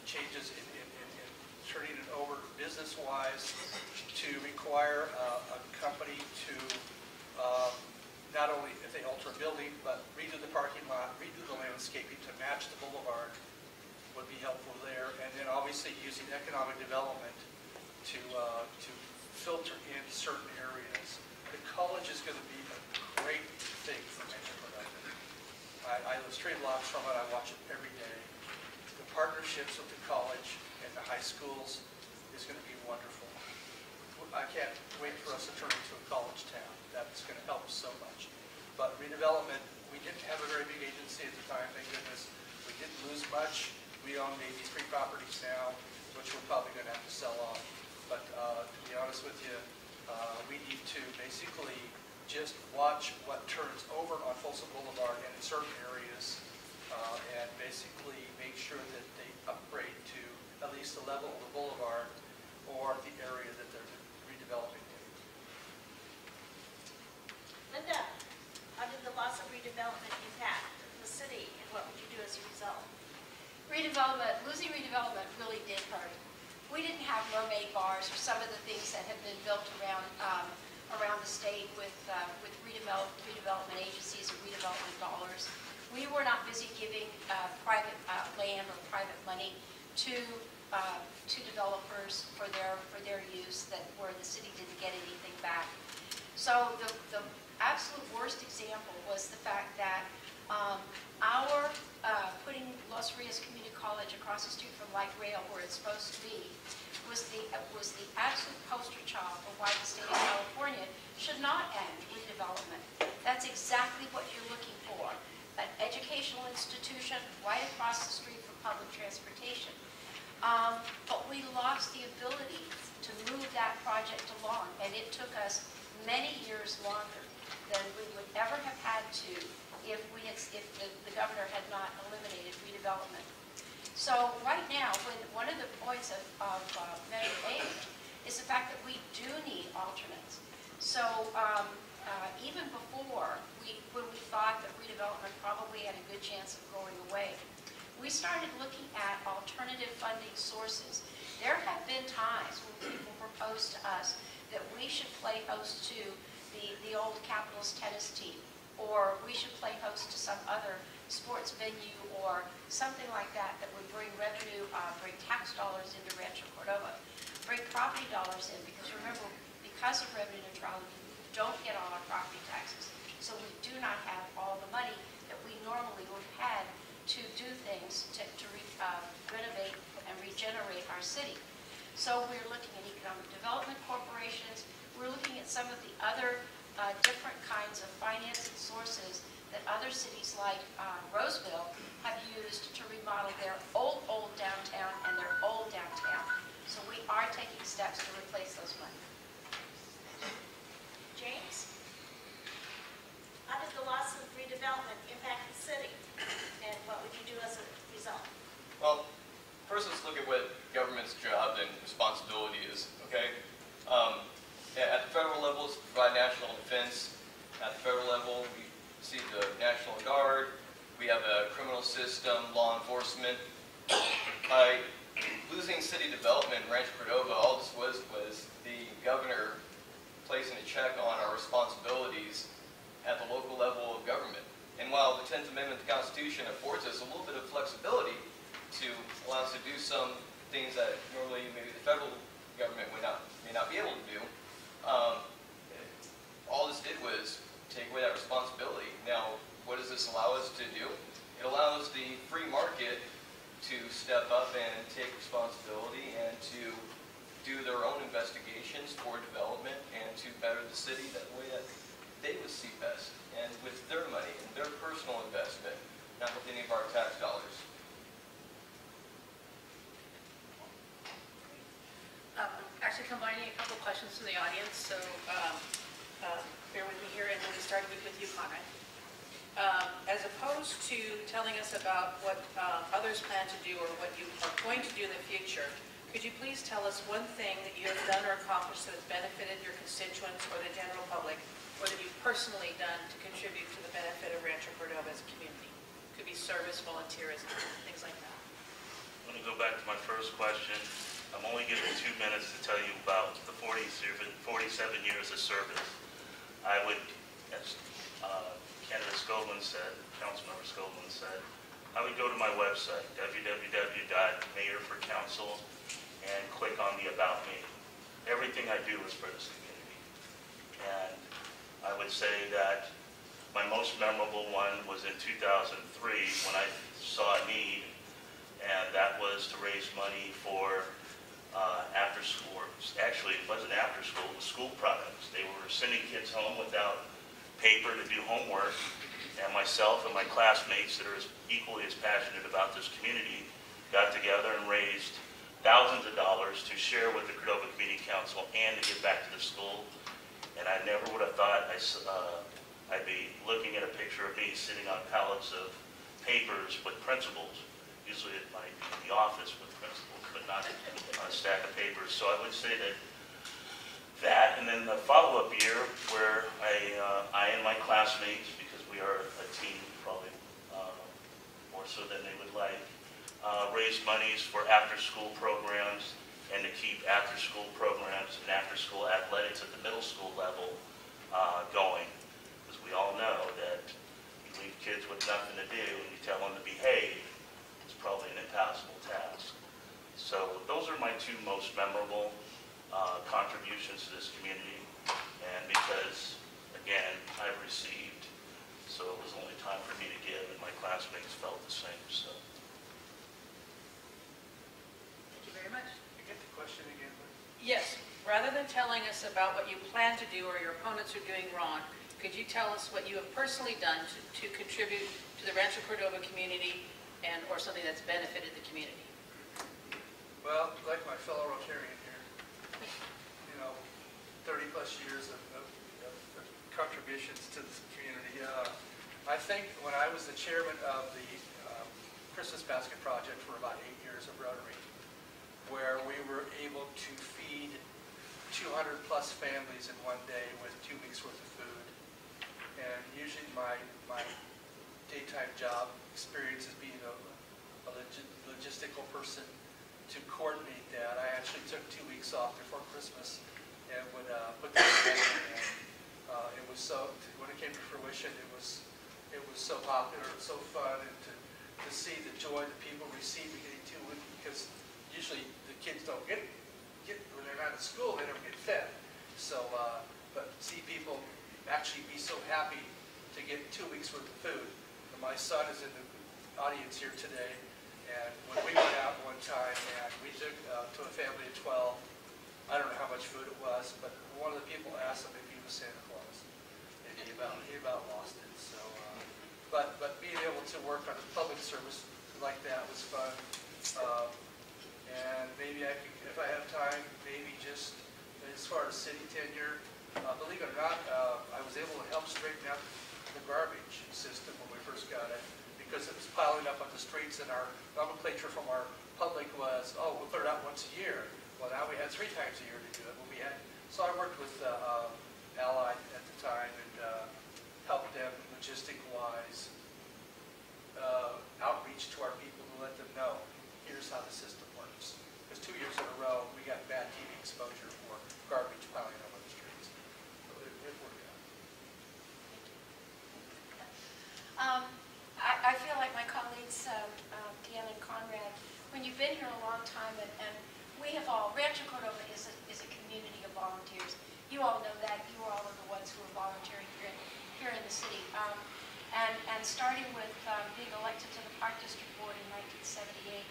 changes in turning it over business-wise, to require a company to not only, if they alter a building, but redo the parking lot, redo the landscaping to match the boulevard would be helpful there. And then obviously using economic development to filter in certain areas. The college is going to be a great thing for Rancho Cordova. I live straight blocks from it. I watch it every day. The partnerships with the college and the high schools is going to be wonderful. I can't wait for us to turn into a college town. That's going to help us so much. But redevelopment, we didn't have a very big agency at the time, thank goodness. We didn't lose much. We own maybe 3 properties now, which we're probably going to have to sell off. But to be honest with you, we need to basically just watch what turns over on Folsom Boulevard and in certain areas, and basically make sure that they upgrade to at least the level of the boulevard or the area that they're redeveloping in. Linda, how did the loss of redevelopment impact the city, and what would you do as a result? Losing redevelopment really did hurt. We didn't have mermaid bars or some of the things that have been built around the state with redevelopment agencies and redevelopment dollars. We were not busy giving private land or private money to developers for their use, where the city didn't get anything back. So the absolute worst example was the fact that our frontage across the street from light rail where it's supposed to be was the absolute poster child for why the state of California should not end redevelopment. That's exactly what you're looking for. An educational institution right across the street from public transportation. But we lost the ability to move that project along, and it took us many years longer than we would ever have had to if the governor had not eliminated redevelopment. So right now, one of the points of Measure H is the fact that we do need alternates. So even before, when we thought that redevelopment probably had a good chance of going away, we started looking at alternative funding sources. There have been times when people proposed to us that we should play host to the old Capitals tennis team, or we should play host to some other sports venue or something like that that would bring revenue, bring tax dollars into Rancho Cordova, bring property dollars in, because remember, because of revenue neutrality, we don't get all our property taxes. So we do not have all the money that we normally would have had to do things to renovate and regenerate our city. So we're looking at economic development corporations. We're looking at some of the other different kinds of financing sources that other cities like Roseville have used to remodel their old downtown and their old downtown. So we are taking steps to replace those money. James? How did the loss of redevelopment impact the city? And what would you do as a result? Well, first let's look at what government's job and responsibility is, okay? At the federal level, it's to provide national defense. At the federal level, we see the National Guard. We have a criminal system, law enforcement. By losing city development in Rancho Cordova, all this was the governor placing a check on our responsibilities at the local level of government. And while the 10th Amendment of the Constitution affords us a little bit of flexibility to allow us to do some things that normally maybe the federal government may not be able to do, all this did was take away that responsibility. Now, what does this allow us to do? It allows the free market to step up and take responsibility and to do their own investigations for development and to better the city that way that they would see best, and with their money and their personal investment, not with any of our tax dollars. Actually combining a couple of questions from the audience, so bear with me here, and we'll be starting with you, Conrad. As opposed to telling us about what others plan to do or what you are going to do in the future, could you please tell us one thing that you have done or accomplished that has benefited your constituents or the general public, or that you've personally done to contribute to the benefit of Rancho Cordova as a community? Could be service, volunteerism, things like that. Let me go back to my first question. I'm only given 2 minutes to tell you about the 47 years of service. I would, as candidate Scoblin said, Councilmember Scoblin said, I would go to my website, www.mayorforcouncil, and click on the About Me. Everything I do is for this community. And I would say that my most memorable one was in 2003 when I saw a need, and that was to raise money for after school. Actually, it wasn't after school, it was school products. They were sending kids home without paper to do homework, and myself and my classmates that are equally as passionate about this community got together and raised thousands of dollars to share with the Cordova Community Council and to give back to the school. And I never would have thought I'd be looking at a picture of me sitting on pallets of papers with principals. Usually it might be in the office with principals, but not on a stack of papers. So I would say that, and then the follow-up year where I and my classmates, because we are a team probably more so than they would like, raised monies for after-school programs and to keep after-school programs and after-school athletics at the middle school level going. Because we all know that you leave kids with nothing to do and you tell them to behave, it's probably an impossible task. So those are my two most memorable contributions to this community, and because, again, I've received, so it was only time for me to give, and my classmates felt the same. So. telling us about what you plan to do or your opponents are doing wrong, could you tell us what you have personally done to contribute to the Rancho Cordova community and or something that's benefited the community? Well, like my fellow Rotarian here, 30 plus years of contributions to this community. I think when I was the chairman of the Christmas Basket Project for about 8 years of Rotary, where we were able to feed 200 plus families in one day with 2 weeks worth of food. And usually my daytime job experience as being a logistical person to coordinate that. I actually took 2 weeks off before Christmas and would put that together. And it was so, when it came to fruition, it was so popular and so fun, and to see the joy that people receive getting 2 weeks, because usually the kids don't get when they're not at school, they don't get fed. So, but see people actually be so happy to get 2 weeks worth of food. And my son is in the audience here today, and when we went out one time and we took to a family of 12, I don't know how much food it was, but one of the people asked him if he was Santa Claus, and he about lost it. So, but being able to work on a public service like that was fun. And maybe I could, if I have time, maybe just as far as city tenure, believe it or not, I was able to help straighten out the garbage system when we first got it, because it was piling up on the streets, and our nomenclature from our public was, oh, we'll put it out once a year. Well, now we had 3 times a year to do it. When we had, so I worked with Allied at the time and helped them logistic-wise outreach to our people to let them know, here's how the system works. Because 2 years in a row, we got bad TV exposure for garbage piling up on the streets. So it worked out. I feel like my colleagues, Deanna and Conrad, when you've been here a long time, and we have all, Rancho Cordova is a community of volunteers. You all know that. You all are the ones who are volunteering here in the city. And starting with being elected to the Park District Board in 1978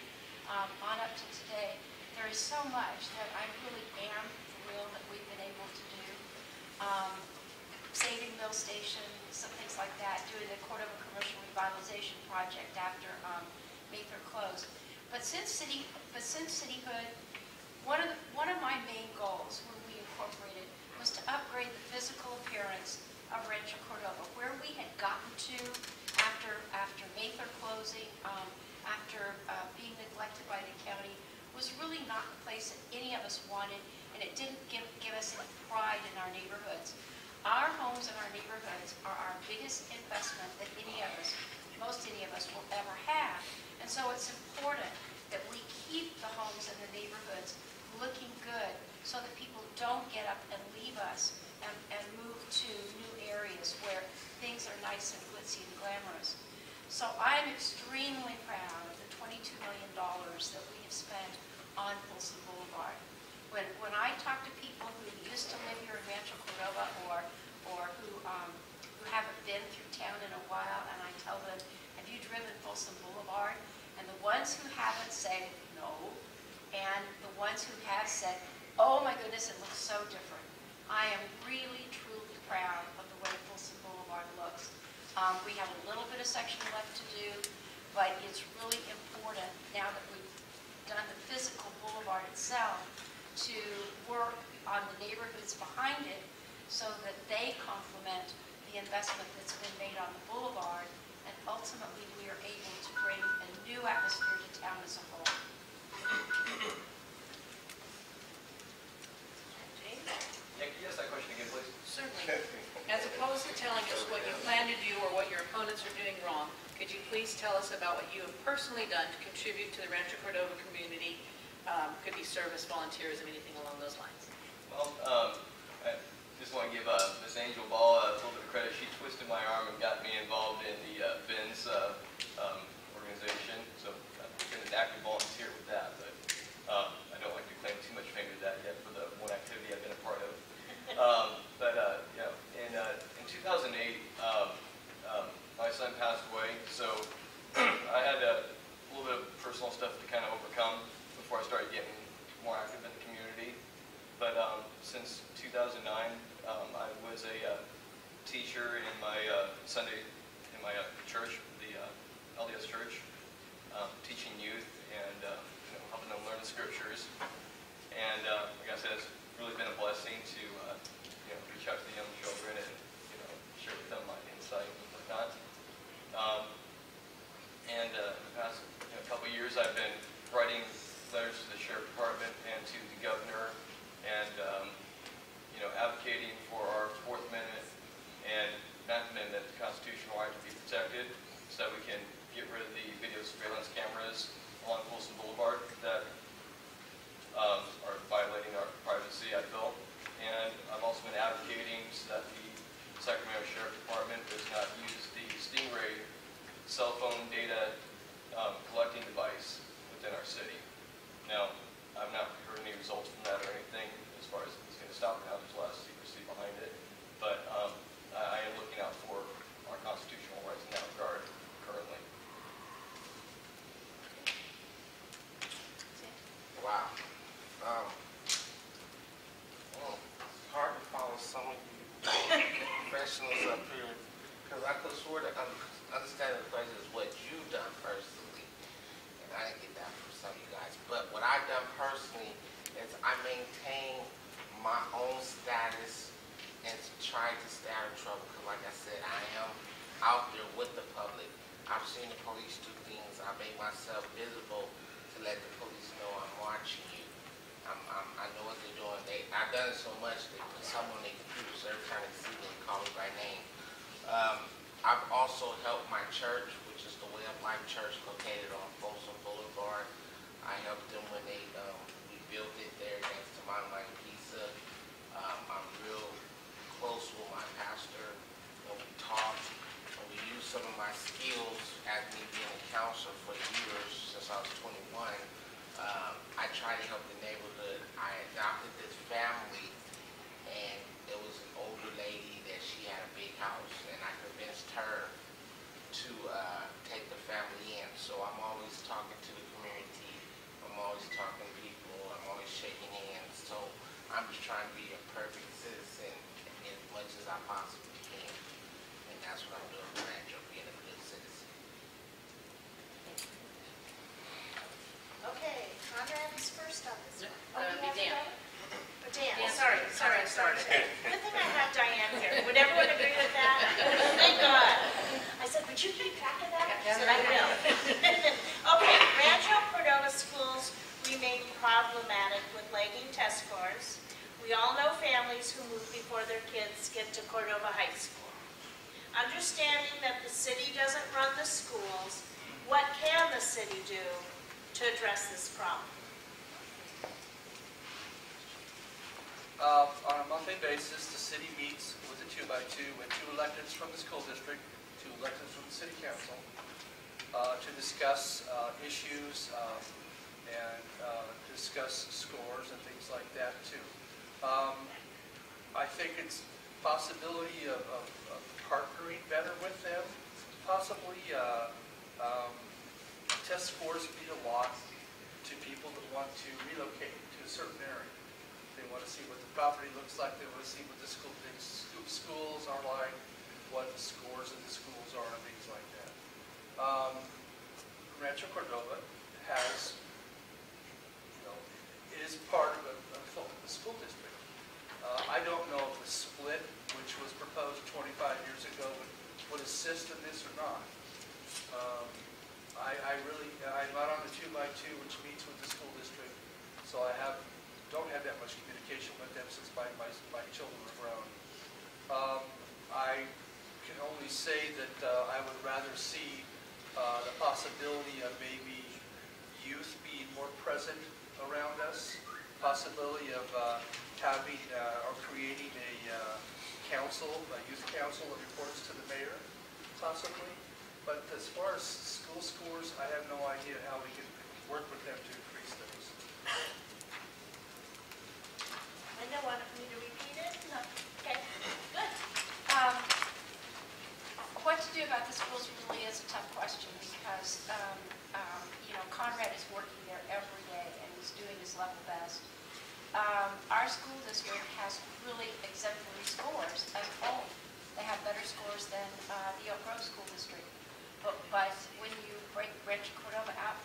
on up to today, there is so much that I really am thrilled that we've been able to do. Saving Mill Station, some things like that, doing the Cordova Commercial Revitalization Project after Mayfair closed. But since cityhood, one of my main goals when we incorporated was to upgrade the physical appearance of Rancho Cordova, where we had gotten to after Mayfair closing, after being neglected by the county, was really not the place that any of us wanted, and it didn't give us any pride in our neighborhoods. Our homes and our neighborhoods are our biggest investment that most any of us will ever have. And so it's important that we keep the homes and the neighborhoods looking good so that people don't get up and leave us and move to new areas where things are nice and glitzy and glamorous. So I'm extremely proud of the $22 million that we have spent on Folsom Boulevard. When I talk to people who used to live here in Rancho Cordova or who haven't been through town in a while, and I tell them, have you driven Folsom Boulevard? And the ones who haven't say no, and the ones who have said, oh my goodness, it looks so different. I am really, truly proud of the way Folsom Boulevard looks. We have a little bit of section left to do, but it's really important now that we've done the physical boulevard itself to work on the neighborhoods behind it so that they complement the investment that's been made on the boulevard, and ultimately we are able to bring a new atmosphere to town as a whole. Jane? Yeah, can you ask that question again, please? Certainly. As opposed to telling us what you plan to do or what your opponents are doing wrong, could you please tell us about what you have personally done to contribute to the Rancho Cordova community? Could be service, volunteers, and anything along those lines. Well, I just want to give Ms. Angel Ball a little bit of credit. She twisted my arm and got me involved in the Ben's organization. So I've been an active volunteer with that, but I don't like to claim too much fame to that yet for the one activity I've been a part of. In 2008, my son passed away, so I had a little bit of personal stuff to kind of overcome before I started getting more active in the community. But since teaching youth and helping them learn the scriptures. And like I said, it's really been a blessing to reach out to the young children and share with them my insight and whatnot. In the past couple of years, I've been writing letters to the sheriff department and to the governor, and advocating for our Fourth Amendment and Ninth Amendment constitutional right to be protected, so that we can get rid of the video surveillance cameras along Folsom Boulevard that are violating our privacy, I feel. And I've also been advocating so that the Sacramento Sheriff Department does not use the Stingray cell phone data collecting device within our city. Now, I've not heard any results from that or anything as far as it's going to stop now. There's a lot of secrecy behind it. But I am looking out for our constitutional rights in that regard currently. Wow. It's hard to follow some of you professionals up here, because I could sort of understand the question is what you've done personally, and I didn't get that from some of you guys. But what I've done personally is I maintain my own status and try to stay out of trouble, because like I said, I am out there with the public. I've seen the police do things. I make myself visible to let the police know I'm watching you. I know what they're doing. I've done it so much, they put something on their computer, so every time they see me, they call me by name. I've also helped my church, which is the Way of Life Church located on Folsom Boulevard. I helped them when they rebuilt it there next to Mama Pizza. I'm real close with my pastor when we talk, and we use some of my skills as me being a counselor for years since I was 21. I try to help the neighborhood. I adopted this family, and there was an older lady that she had a big house, and I convinced her to take the family in. So I'm always talking to the community. I'm always talking to people. I'm always shaking hands. So I'm just trying to be a perfect citizen as much as I possibly can. And that's what I'm doing for Rancho, being a good citizen. Okay, Conrad is first on this one. That'll be Dan. Oh, Dan, Dan, sorry. Good thing I have Diane here. Would everyone agree with that? Thank God. I said, would you keep track of that? I said, I will. Okay, Rancho Cordova schools remain problematic with lagging test scores. We all know families who move before their kids get to Cordova High School. Understanding that the city doesn't run the schools, what can the city do to address this problem? On a monthly basis, the city meets with a 2x2 with 2 electeds from the school district, 2 electeds from the city council, to discuss issues and discuss scores and things like that too. I think it's possibility of partnering better with them, possibly test scores mean a lot to people that want to relocate to a certain area. They want to see what the property looks like. They want to see what the schools are like, what the scores of the schools are, and things like that. Rancho Cordova has, it is part of the school district. I don't know if the split, which was proposed 25 years ago, would assist in this or not. I'm not on the 2x2, which meets with the school district, so I don't have that much communication with them since my children are grown. I can only say that I would rather see the possibility of maybe youth being more present around us, possibility of having or creating a council, a youth council that reports to the mayor, possibly. But as far as school scores, I have no idea how we can work with them to increase those. Linda, want me to repeat it? No. Okay, good. What to do about the schools really is a tough question because, Conrad is working there every day and he's doing his level best. Our school district has really exemplary scores as a whole. They have better scores than the Oak Grove School District. But when you break Rancho Cordova out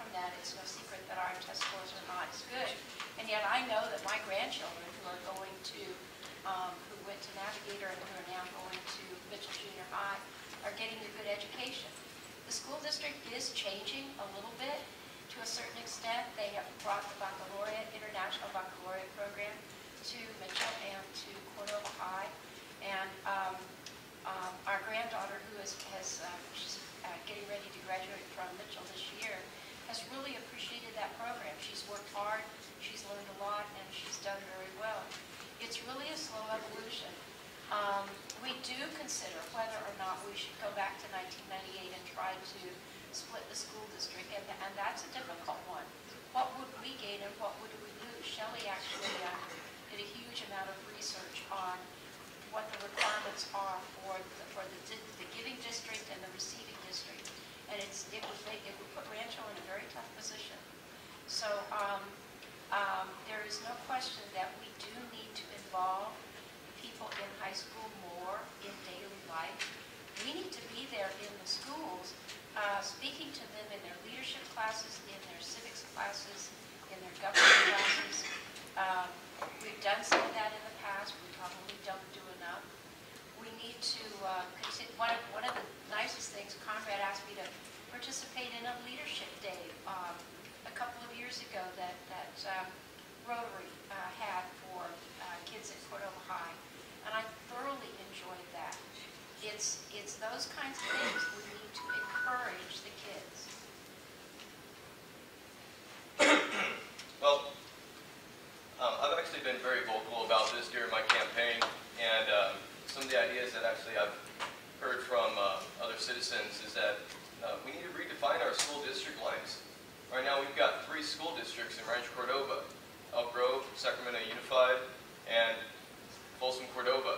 district is changing a little bit to a certain extent. They have brought the baccalaureate, international baccalaureate program to Mitchell and to Cordova High. And our granddaughter, who she's getting ready to graduate from Mitchell this year, has really appreciated that program. She's worked hard, she's learned a lot, and she's done very well. It's really a slow evolution. We do consider whether or not we should go back to 1998 and try to split the school district, and that's a difficult one. What would we gain and what would we lose? Shelley actually did a huge amount of research on what the requirements are for the giving district and the receiving district, and it would put Rancho in a very tough position. So there is no question that we do need to involve people in high school more in daily life. We need to be there in the schools, speaking to them in their leadership classes, in their civics classes, in their government classes. We've done some of that in the past. We probably don't do enough. We need to continue. One of the nicest things, Conrad asked me to participate in a leadership day a couple of years ago that Rotary had for kids at Cordova High, and I thoroughly enjoyed that. It's those kinds of things we need to encourage the kids. Well, I've actually been very vocal about this during my campaign, and some of the ideas that actually I've heard from other citizens is that we need to redefine our school district lines. Right now we've got 3 school districts in Rancho Cordova: Elk Grove, Sacramento Unified, and Folsom Cordova.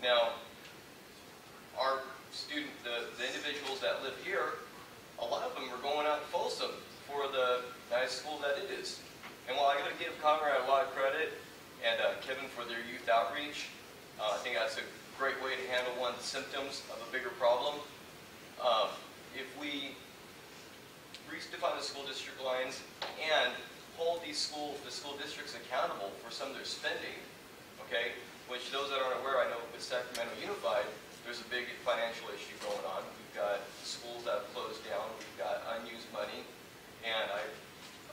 Now, our the individuals that live here, a lot of them are going out to Folsom for the nice school that it is. And while I got to give Conrad a lot of credit and Kevin for their youth outreach, I think that's a great way to handle one of the symptoms of a bigger problem. If we redefine the school district lines and hold the school districts accountable for some of their spending, okay? Which those that aren't aware, I know with Sacramento Unified, there's a big financial issue going on. We've got schools that have closed down. We've got unused money. And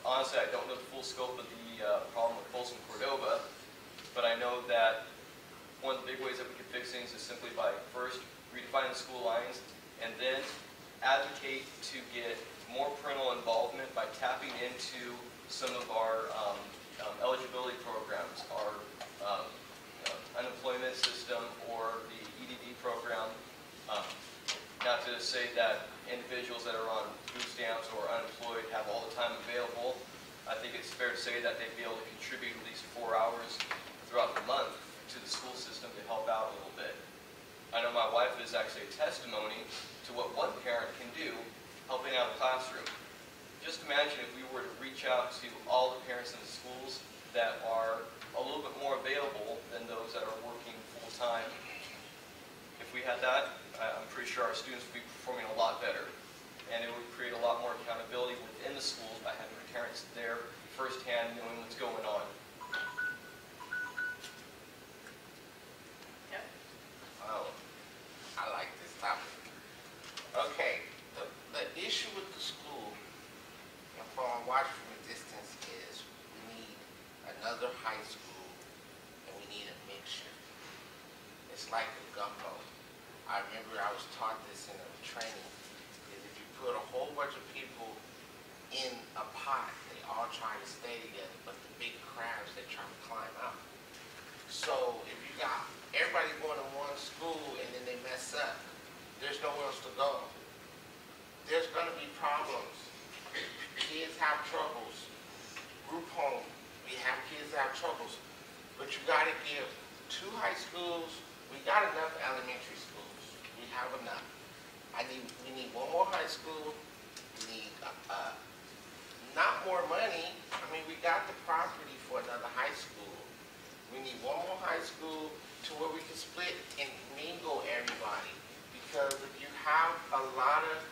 honestly, I don't know the full scope of the problem with Folsom Cordova, but I know that one of the big ways that we can fix things is simply by first redefining the school lines and then advocate to get more parental involvement by tapping into some of our eligibility programs, our unemployment system or the EDD program. Not to say that individuals that are on food stamps or unemployed have all the time available. I think it's fair to say that they'd be able to contribute at least 4 hours throughout the month to the school system to help out a little bit. I know my wife is actually a testimony to what one parent can do helping out a classroom. Just imagine if we were to reach out to all the parents in the schools that are a little bit more available than those that are working full-time. If we had that, I'm pretty sure our students would be performing a lot better. And it would create a lot more accountability within the schools by having parents there firsthand knowing what's going on. Yep. Oh, I like this topic. Okay, the issue with the school, and from watching from a distance, is we need another high school, and we need a mixture. It's like a gumbo. I remember I was taught this in a training, is if you put a whole bunch of people in a pot, they all try to stay together, but the big crabs, they try to climb out. So if you got everybody going to one school and then they mess up, there's nowhere else to go. There's going to be problems. Kids have troubles. Group home, we have kids that have troubles. But you got to give 2 high schools. We got enough elementary schools. We have enough. We need 1 more high school. We need not more money. I mean, we got the property for another high school. We need 1 more high school to where we can split and mingle everybody. Because if you have a lot of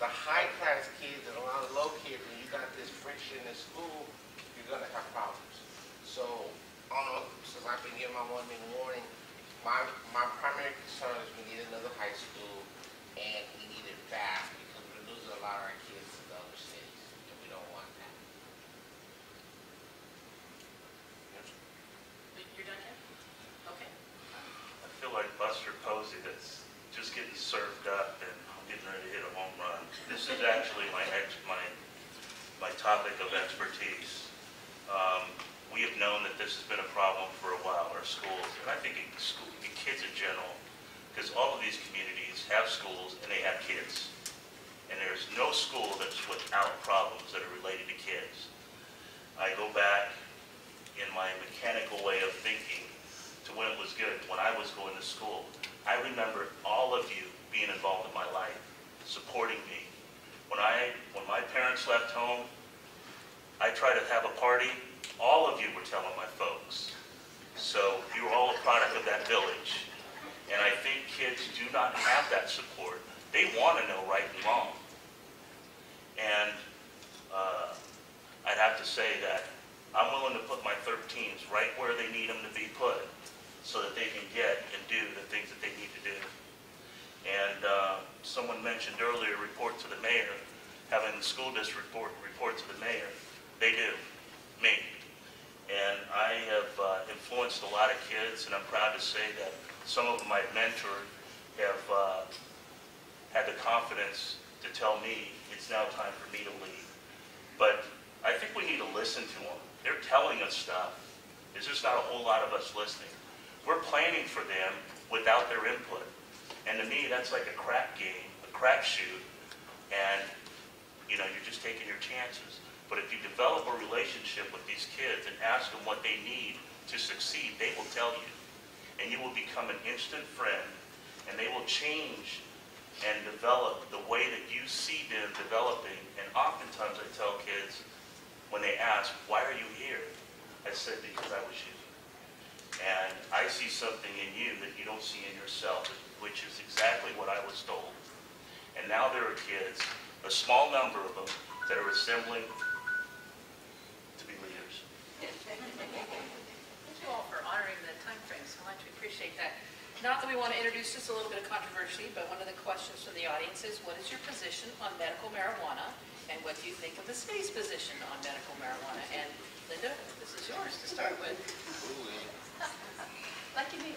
the high-class kids and a lot of low kids, and you got this friction in school, you're going to have problems. So, since I've been getting my 1 in the morning, my primary concern is we need another high school, and we need it fast because we're losing a actually my topic of expertise. We have known that this has been a problem for a while in our schools, and I think in kids in general, because all of these communities have schools and they have kids. And there's no school that's without problems that are related to kids. I go back in my mechanical way of thinking to when it was good, when I was going to school. I remember all of you being involved in my life, supporting me. When my parents left home, I tried to have a party. All of you were telling my folks. So you were all a product of that village. And I think kids do not have that support. They want to know right and wrong. And I'd have to say that I'm willing to put my 13s right where they need them to be put so that they can get and do the things that they need to do. And someone mentioned earlier, report to the mayor, having the school district report to the mayor. They do, me. And I have influenced a lot of kids, and I'm proud to say that some of them I've mentored have had the confidence to tell me it's now time for me to leave. But I think we need to listen to them. They're telling us stuff. There's just not a whole lot of us listening. We're planning for them without their input. And to me, that's like a crap game, a crapshoot, and you're just taking your chances. But if you develop a relationship with these kids and ask them what they need to succeed, they will tell you. And you will become an instant friend, and they will change and develop the way that you see them developing. And oftentimes I tell kids, when they ask, why are you here? I said, because I was you. And I see something in you that you don't see in yourself, which is exactly what I was told. And now there are kids, a small number of them, that are assembling to be leaders. Thank you all for honoring the time frame so much. We appreciate that. Not that we want to introduce just a little bit of controversy, but one of the questions from the audience is, what is your position on medical marijuana, and what do you think of the city's position on medical marijuana? And Linda, this is yours to start with. Lucky me.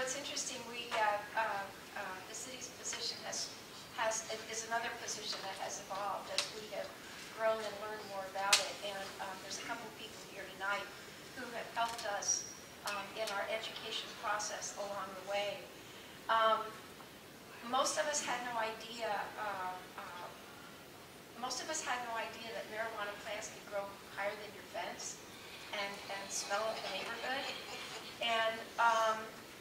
It's interesting. The city's position is another position that has evolved as we have grown and learned more about it. And there's a couple people here tonight who have helped us in our education process along the way. Most of us had no idea. Most of us had no idea that marijuana plants could grow higher than your fence and smell of the neighborhood. And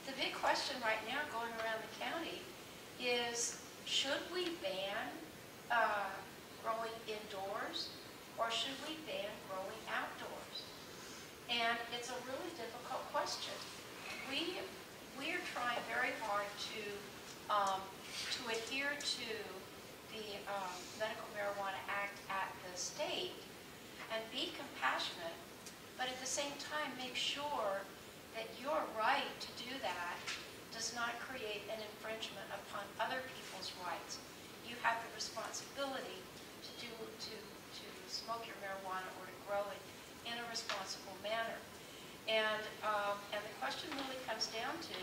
the big question right now going around the county is, should we ban growing indoors, or should we ban growing outdoors? And it's a really difficult question. We are trying very hard to adhere to the Medical Marijuana Act at the state and be compassionate, but at the same time make sure that your right to do that does not create an infringement upon other people's rights. You have the responsibility to smoke your marijuana or to grow it in a responsible manner. And the question really comes down to,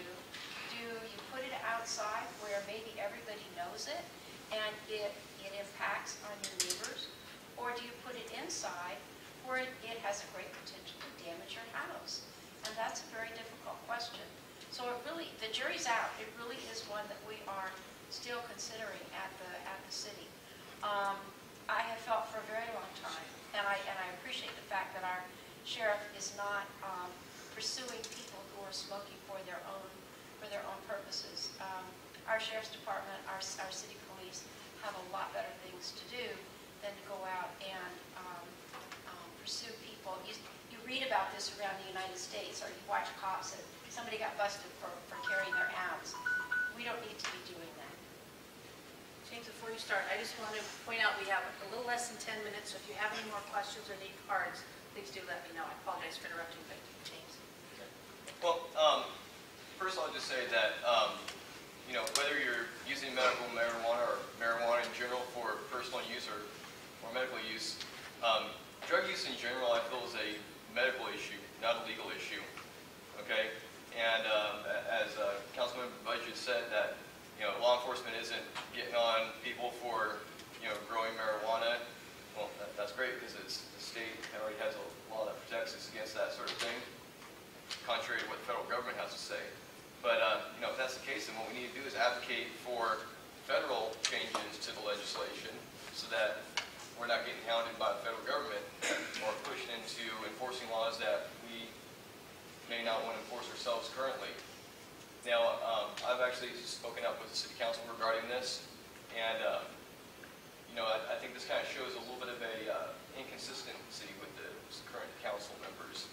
do you put it outside where maybe everybody knows it and it impacts on your neighbors, or do you put it inside where it has a great potential to damage your house? And that's a very difficult question. So the jury's out. It really is one that we are still considering at the city. I have felt for a very long time, and I appreciate the fact that our sheriff is not pursuing people who are smoking for their own purposes. Our sheriff's department, our city police have a lot better things to do than to go out and pursue people. You read about this around the United States, or you watch cops and somebody got busted for carrying their abs. We don't need to be doing that. James, before you start, I just want to point out we have a little less than 10 minutes, so if you have any more questions or need cards, please do let me know. I apologize for interrupting, but James. Well, first I'll just say that, whether you're using medical marijuana or marijuana in general for personal use or medical use, drug use in general I feel is a medical issue, not a legal issue, okay? And as Councilmember Budget said, that law enforcement isn't getting on people for, growing marijuana. Well, that's great because it's the state already has a law that protects us against that sort of thing, contrary to what the federal government has to say. But, if that's the case, then what we need to do is advocate for federal changes to the legislation so that we're not getting hounded by the federal government or pushing into enforcing laws that we may not want to enforce ourselves currently. Now, I've actually spoken up with the city council regarding this, and I think this kind of shows a little bit of a inconsistency with the current council members.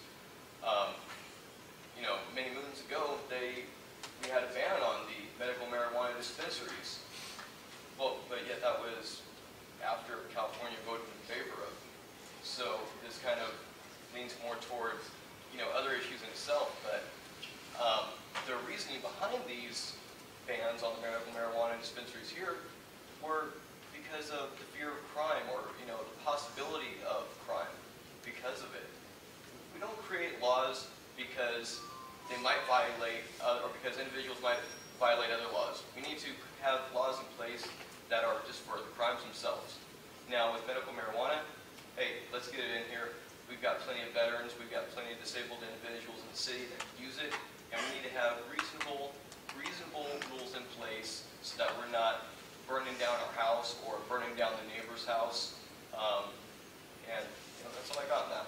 Many moons ago, we had a ban on the medical marijuana dispensaries. Well, but yet that was after California voted in favor of it. So this kind of leans more towards, other issues in itself. But the reasoning behind these bans on the medical marijuana dispensaries here were because of the fear of crime or, the possibility of crime because of it. We don't create laws because they might violate, or because individuals might violate other laws. We need to have laws in place that are just for the crimes themselves. Now, with medical marijuana, hey, let's get it in here. We've got plenty of veterans, we've got plenty of disabled individuals in the city that use it, and we need to have reasonable rules in place so that we're not burning down our house or burning down the neighbor's house. And that's all I got now.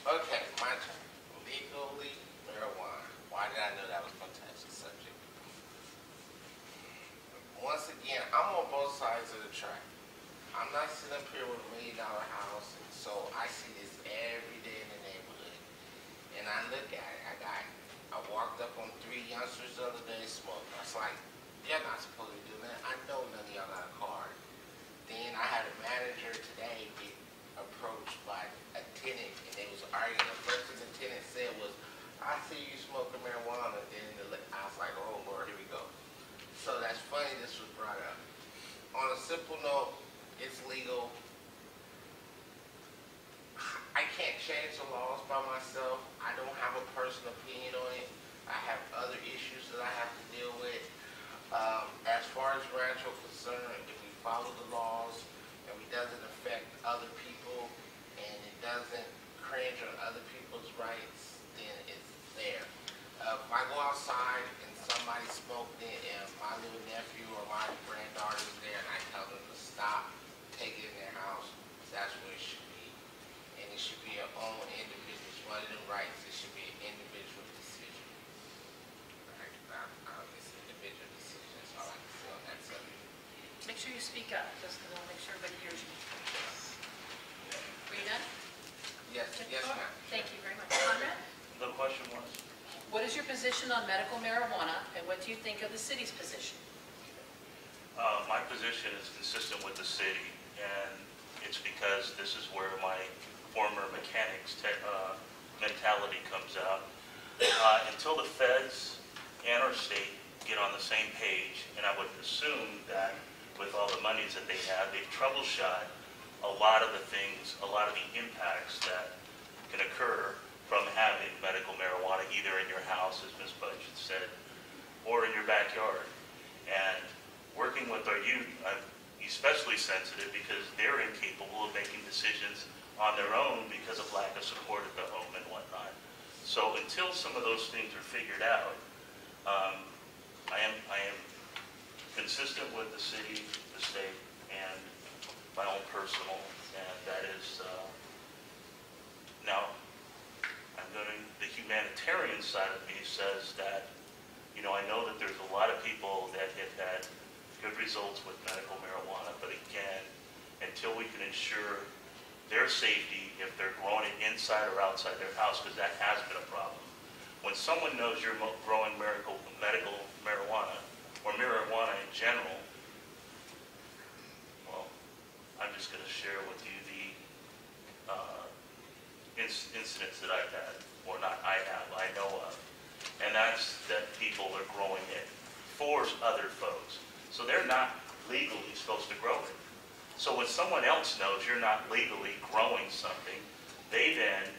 Okay, my turn. Legally marijuana. Why did I know that was a fantastic subject? Once again, I'm on both sides of the track. I'm not sitting up here with $1 million house, and so I see this every day in the neighborhood. And I look at it. I walked up on 3 youngsters the other day smoking. I was like, they're not supposed to be doing that. I know none of y'all got a card. Then I had a manager today get approached by a tenant, and they was arguing. The first thing the tenant said was, I see you smoking marijuana. Then I was like, oh Lord, here we go. So that's funny this was brought up. On a simple note, it's legal. I can't change the laws by myself. I don't have a personal opinion on it. I have other issues that I have to deal with. As far as Rancho concerned, if we follow the laws and it doesn't affect other people and it doesn't cringe on other people's rights, then it's there. If I go outside and somebody smoked it and my little nephew or my granddaughter is there and I tell them to stop, take it in their house, that's where it should be. And it should be your own individual. Rather than rights, it should be an individual decision. Right? It's an individual decision. That's all I can say on that subject. Make sure you speak up, just because I want to make sure everybody hears you. Were you done? Yes, yes, ma'am. Thank you very much. Conrad? The question was? What is your position on medical marijuana, and what do you think of the city's position? My position is consistent with the city, and it's because this is where my former mechanics mentality comes out. Until the feds and our state get on the same page, and I would assume that with all the monies that they have, they've troubleshot a lot of the things, a lot of the impacts that can occur from having medical marijuana either in your house, as Ms. Budge said, or in your backyard. And working with our youth, I'm especially sensitive because they're incapable of making decisions on their own because of lack of support at the home and whatnot. So until some of those things are figured out, I am consistent with the city, the state, and my own personal, and that is, now, the humanitarian side of me says that, I know that there's a lot of people that have had good results with medical marijuana, but again, until we can ensure their safety, if they're growing it inside or outside their house, because that has been a problem. When someone knows you're growing medical marijuana, or marijuana in general, well, I'm just going to share with you the incidents that I've had, or not I know of. And that's that people are growing it for other folks. So they're not legally supposed to grow it. So when someone else knows you're not legally growing something, they then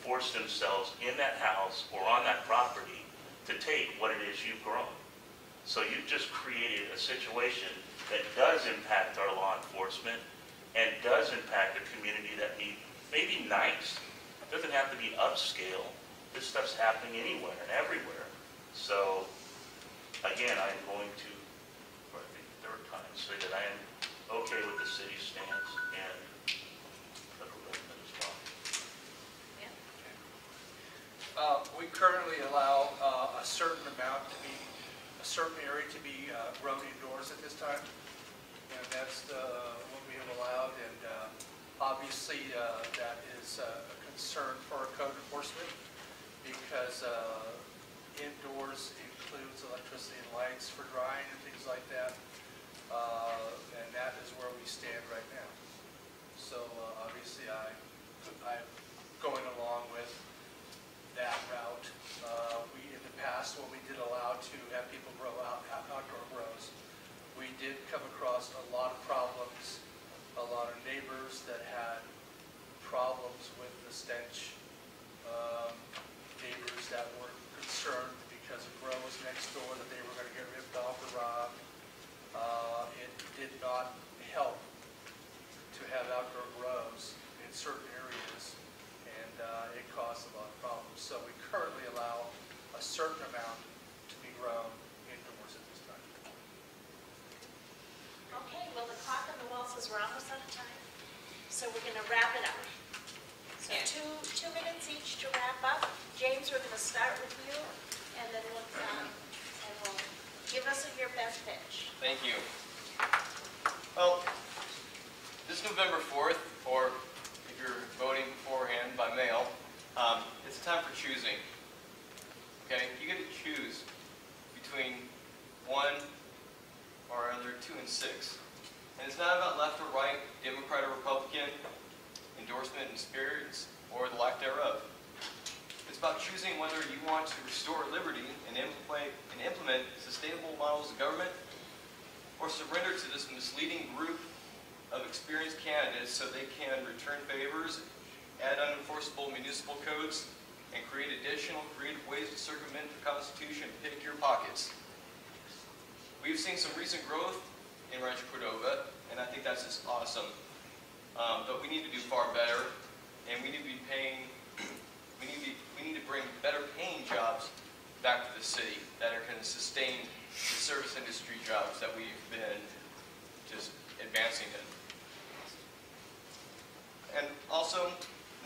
force themselves in that house or on that property to take what it is you've grown. So you've just created a situation that does impact our law enforcement and does impact a community that maybe nice. It doesn't have to be upscale. This stuff's happening anywhere and everywhere. So again, I'm going to, for the third time, say that I am okay with the city stance and federal government as well. We currently allow a certain amount to be, a certain area to be grown indoors at this time. And that's what we have allowed. And obviously that is a concern for our code enforcement because indoors includes electricity and lights for drying and things like that. And that is where we stand right now. So obviously I'm going along with that route. We, in the past, when we did allow to have people grow outdoor grows, we did come across a lot of problems, a lot of neighbors that had problems with the stench, neighbors that were concerned because of grows next door that they were going to get ripped off or robbed. It did not help to have outdoor grows in certain areas, and it caused a lot of problems. So we currently allow a certain amount to be grown indoors at this time. Okay, well, the clock on the wall says we're almost out of time, so we're going to wrap it up. So two minutes each to wrap up. James, we're going to start with you, and then we'll give us your best pitch. Thank you. Well, this November 4th, or if you're voting beforehand by mail, it's time for choosing. Okay, you get to choose between 1 or either 2 and 6. And it's not about left or right, Democrat or Republican, endorsement and spirits, or the lack thereof. It's about choosing whether you want to restore liberty and implement sustainable models of government, or surrender to this misleading group of experienced candidates so they can return favors, add unenforceable municipal codes, and create additional creative ways to circumvent the Constitution and pick your pockets. We've seen some recent growth in Rancho Cordova, and I think that's just awesome. But we need to do far better, and we need to be paying. We need to bring better paying jobs back to the city that are going to sustain the service industry jobs that we've been just advancing in. And also,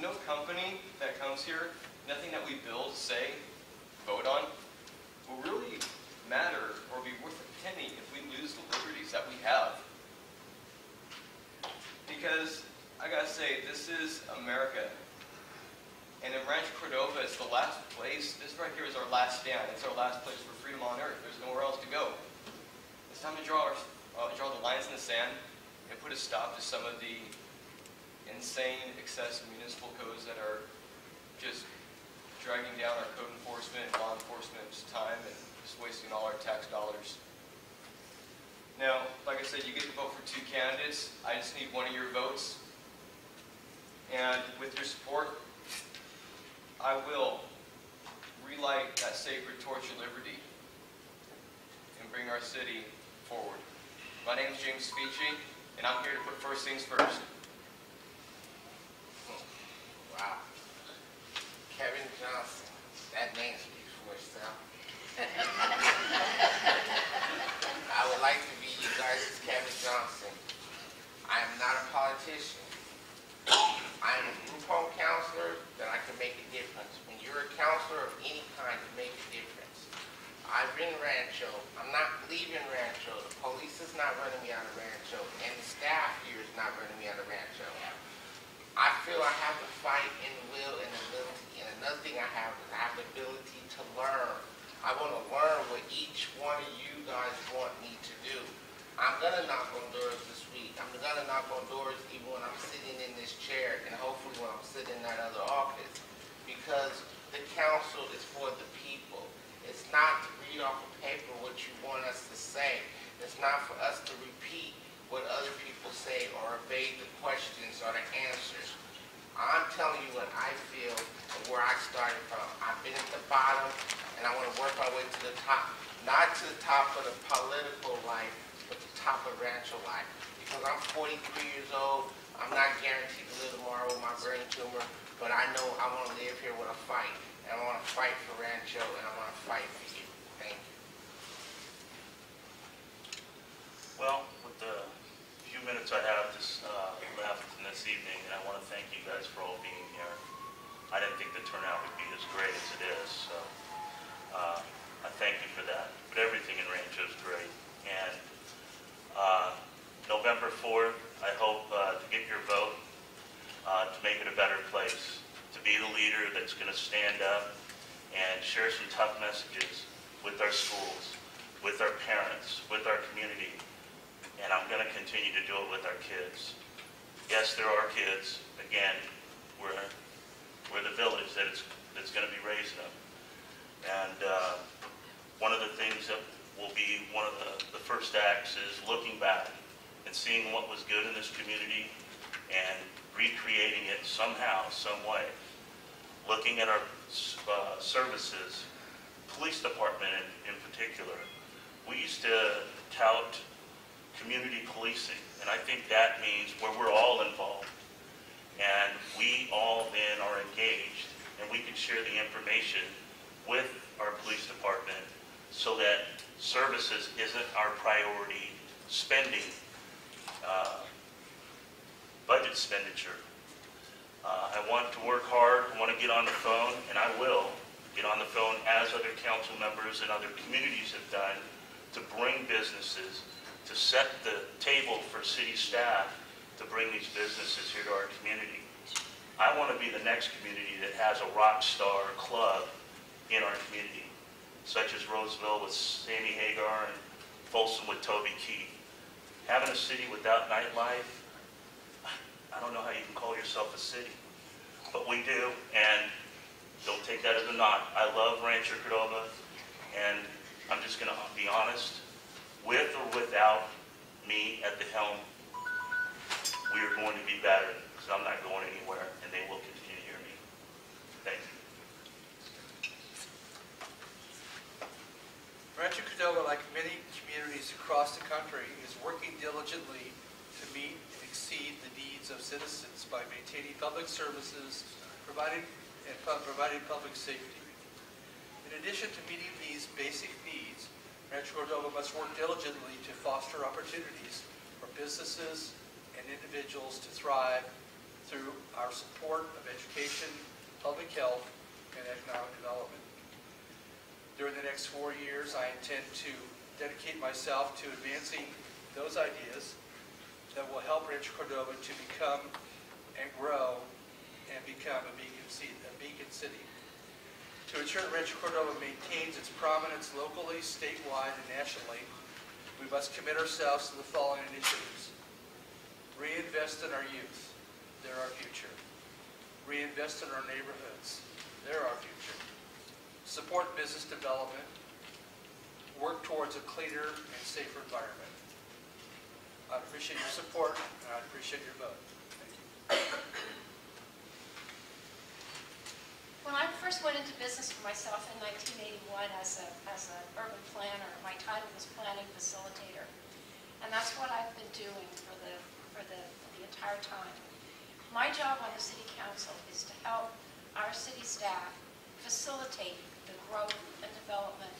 no company that comes here, nothing that we build, say, vote on, will really matter or be worth a penny if we lose the liberties that we have. Because, I gotta say, this is America. And in Rancho Cordova, it's the last place. This right here is our last stand. It's our last place for freedom on earth. There's nowhere else to go. It's time to draw the lines in the sand and put a stop to some of the insane, excessive municipal codes that are just dragging down our code enforcement and law enforcement's time and just wasting all our tax dollars. Now, like I said, you get to vote for 2 candidates. I just need one of your votes. And with your support, I will relight that sacred torch of liberty and bring our city forward. My name is James Spicci, and I'm here to put first things first. Wow. Kevin Johnson. That name speaks for itself. I would like to be you guys' Kevin Johnson. I am not a politician. I am a group home counselor that I can make a difference. When you're a counselor of any kind, you make a difference. I've been Rancho. I'm not leaving Rancho. The police is not running me out of Rancho, and the staff here is not running me out of Rancho. I feel I have the fight and the will and the ability. And another thing I have is I have the ability to learn. I want to learn what each one of you guys want me to do. I'm going to knock on doors this week. I'm going to knock on doors even when I'm sitting in this chair and hopefully when I'm sitting in that other office. Because the council is for the people. It's not to read off of paper what you want us to say. It's not for us to repeat what other people say or evade the questions or the answers. I'm telling you what I feel and where I started from. I've been at the bottom and I want to work my way to the top, not to the top of the political life, but the top of Rancho life. Because I'm 43 years old, I'm not guaranteed to live tomorrow with my brain tumor, but I know I want to live here with a fight, and I want to fight for Rancho, and I want to fight for you. Thank you. Well, with the few minutes I have left in this evening, and I want to thank you guys for all being here. I didn't think the turnout would be as great as it is, so I thank you for that. But everything in Rancho is great. And November 4th, I hope to get your vote to make it a better place, to be the leader that's going to stand up and share some tough messages with our schools, with our parents, with our community. And I'm going to continue to do it with our kids. Yes, there are kids. Again, we're the village that's going to be raising them. And one of the things that will be one of the first acts is looking back and seeing what was good in this community and recreating it somehow, some way. Looking at our services, police department in particular. We used to tout community policing, and I think that means where we're all involved and we all then are engaged and we can share the information with our police department so that services isn't our priority spending, budget expenditure. I want to work hard, I want to get on the phone, and I will get on the phone as other council members and other communities have done to bring businesses, to set the table for city staff to bring these businesses here to our community. I want to be the next community that has a rock star club in our community, such as Roseville with Sammy Hagar and Folsom with Toby Keith. Having a city without nightlife, I don't know how you can call yourself a city, but we do, and don't take that as a knock. I love Rancho Cordova, and I'm just going to be honest, with or without me at the helm, we are going to be better, because I'm not going anywhere, and they will continue to hear me. Thank you. Rancho Cordova, like many communities across the country, is working diligently to meet and exceed the needs of citizens by maintaining public services, providing public safety. In addition to meeting these basic needs, Rancho Cordova must work diligently to foster opportunities for businesses and individuals to thrive through our support of education, public health, and economic development. During the next 4 years, I intend to dedicate myself to advancing those ideas that will help Rancho Cordova to become and grow and become a beacon city. To ensure that Rancho Cordova maintains its prominence locally, statewide, and nationally, we must commit ourselves to the following initiatives. Reinvest in our youth. They're our future. Reinvest in our neighborhoods. They're our future. Support business development. Work towards a cleaner and safer environment. I appreciate your support, and I appreciate your vote. Thank you. When I first went into business for myself in 1981 as an urban planner, my title was planning facilitator, and that's what I've been doing for the entire time. My job on the city council is to help our city staff facilitate the growth and development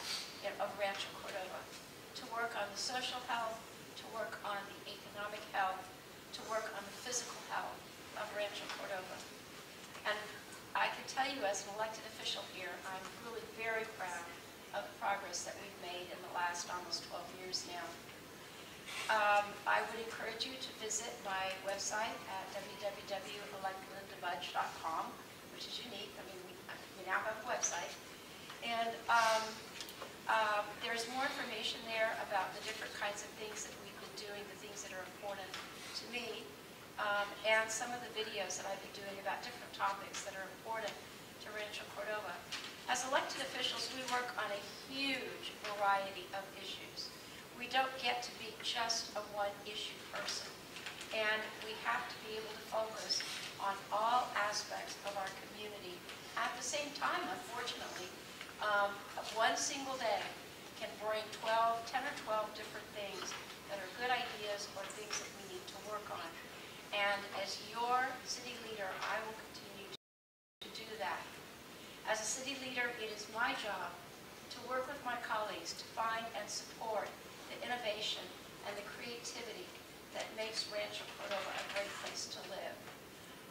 of Rancho Cordova, to work on the social health, to work on the economic health, to work on the physical health of Rancho Cordova. And I can tell you as an elected official here, I'm really very proud of the progress that we've made in the last almost 12 years now. I would encourage you to visit my website at www.electedlindabudge.com, which is unique. I mean, we now have a website. And there's more information there about the different kinds of things that we've been doing, the things that are important to me, and some of the videos that I've been doing about different topics that are important to Rancho Cordova. As elected officials, we work on a huge variety of issues. We don't get to be just a one-issue person, and we have to be able to focus on all aspects of our community. At the same time, unfortunately, One single day can bring 10 or 12 different things that are good ideas or things that we need to work on. And as your city leader, I will continue to do that. As a city leader, it is my job to work with my colleagues to find and support the innovation and the creativity that makes Rancho Cordova a great place to live.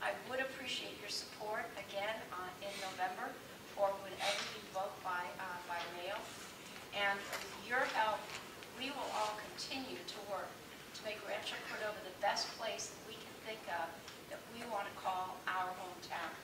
I would appreciate your support again in November, or whenever you vote by mail. And with your help, we will all continue to work to make Rancho Cordova the best place that we can think of that we want to call our hometown.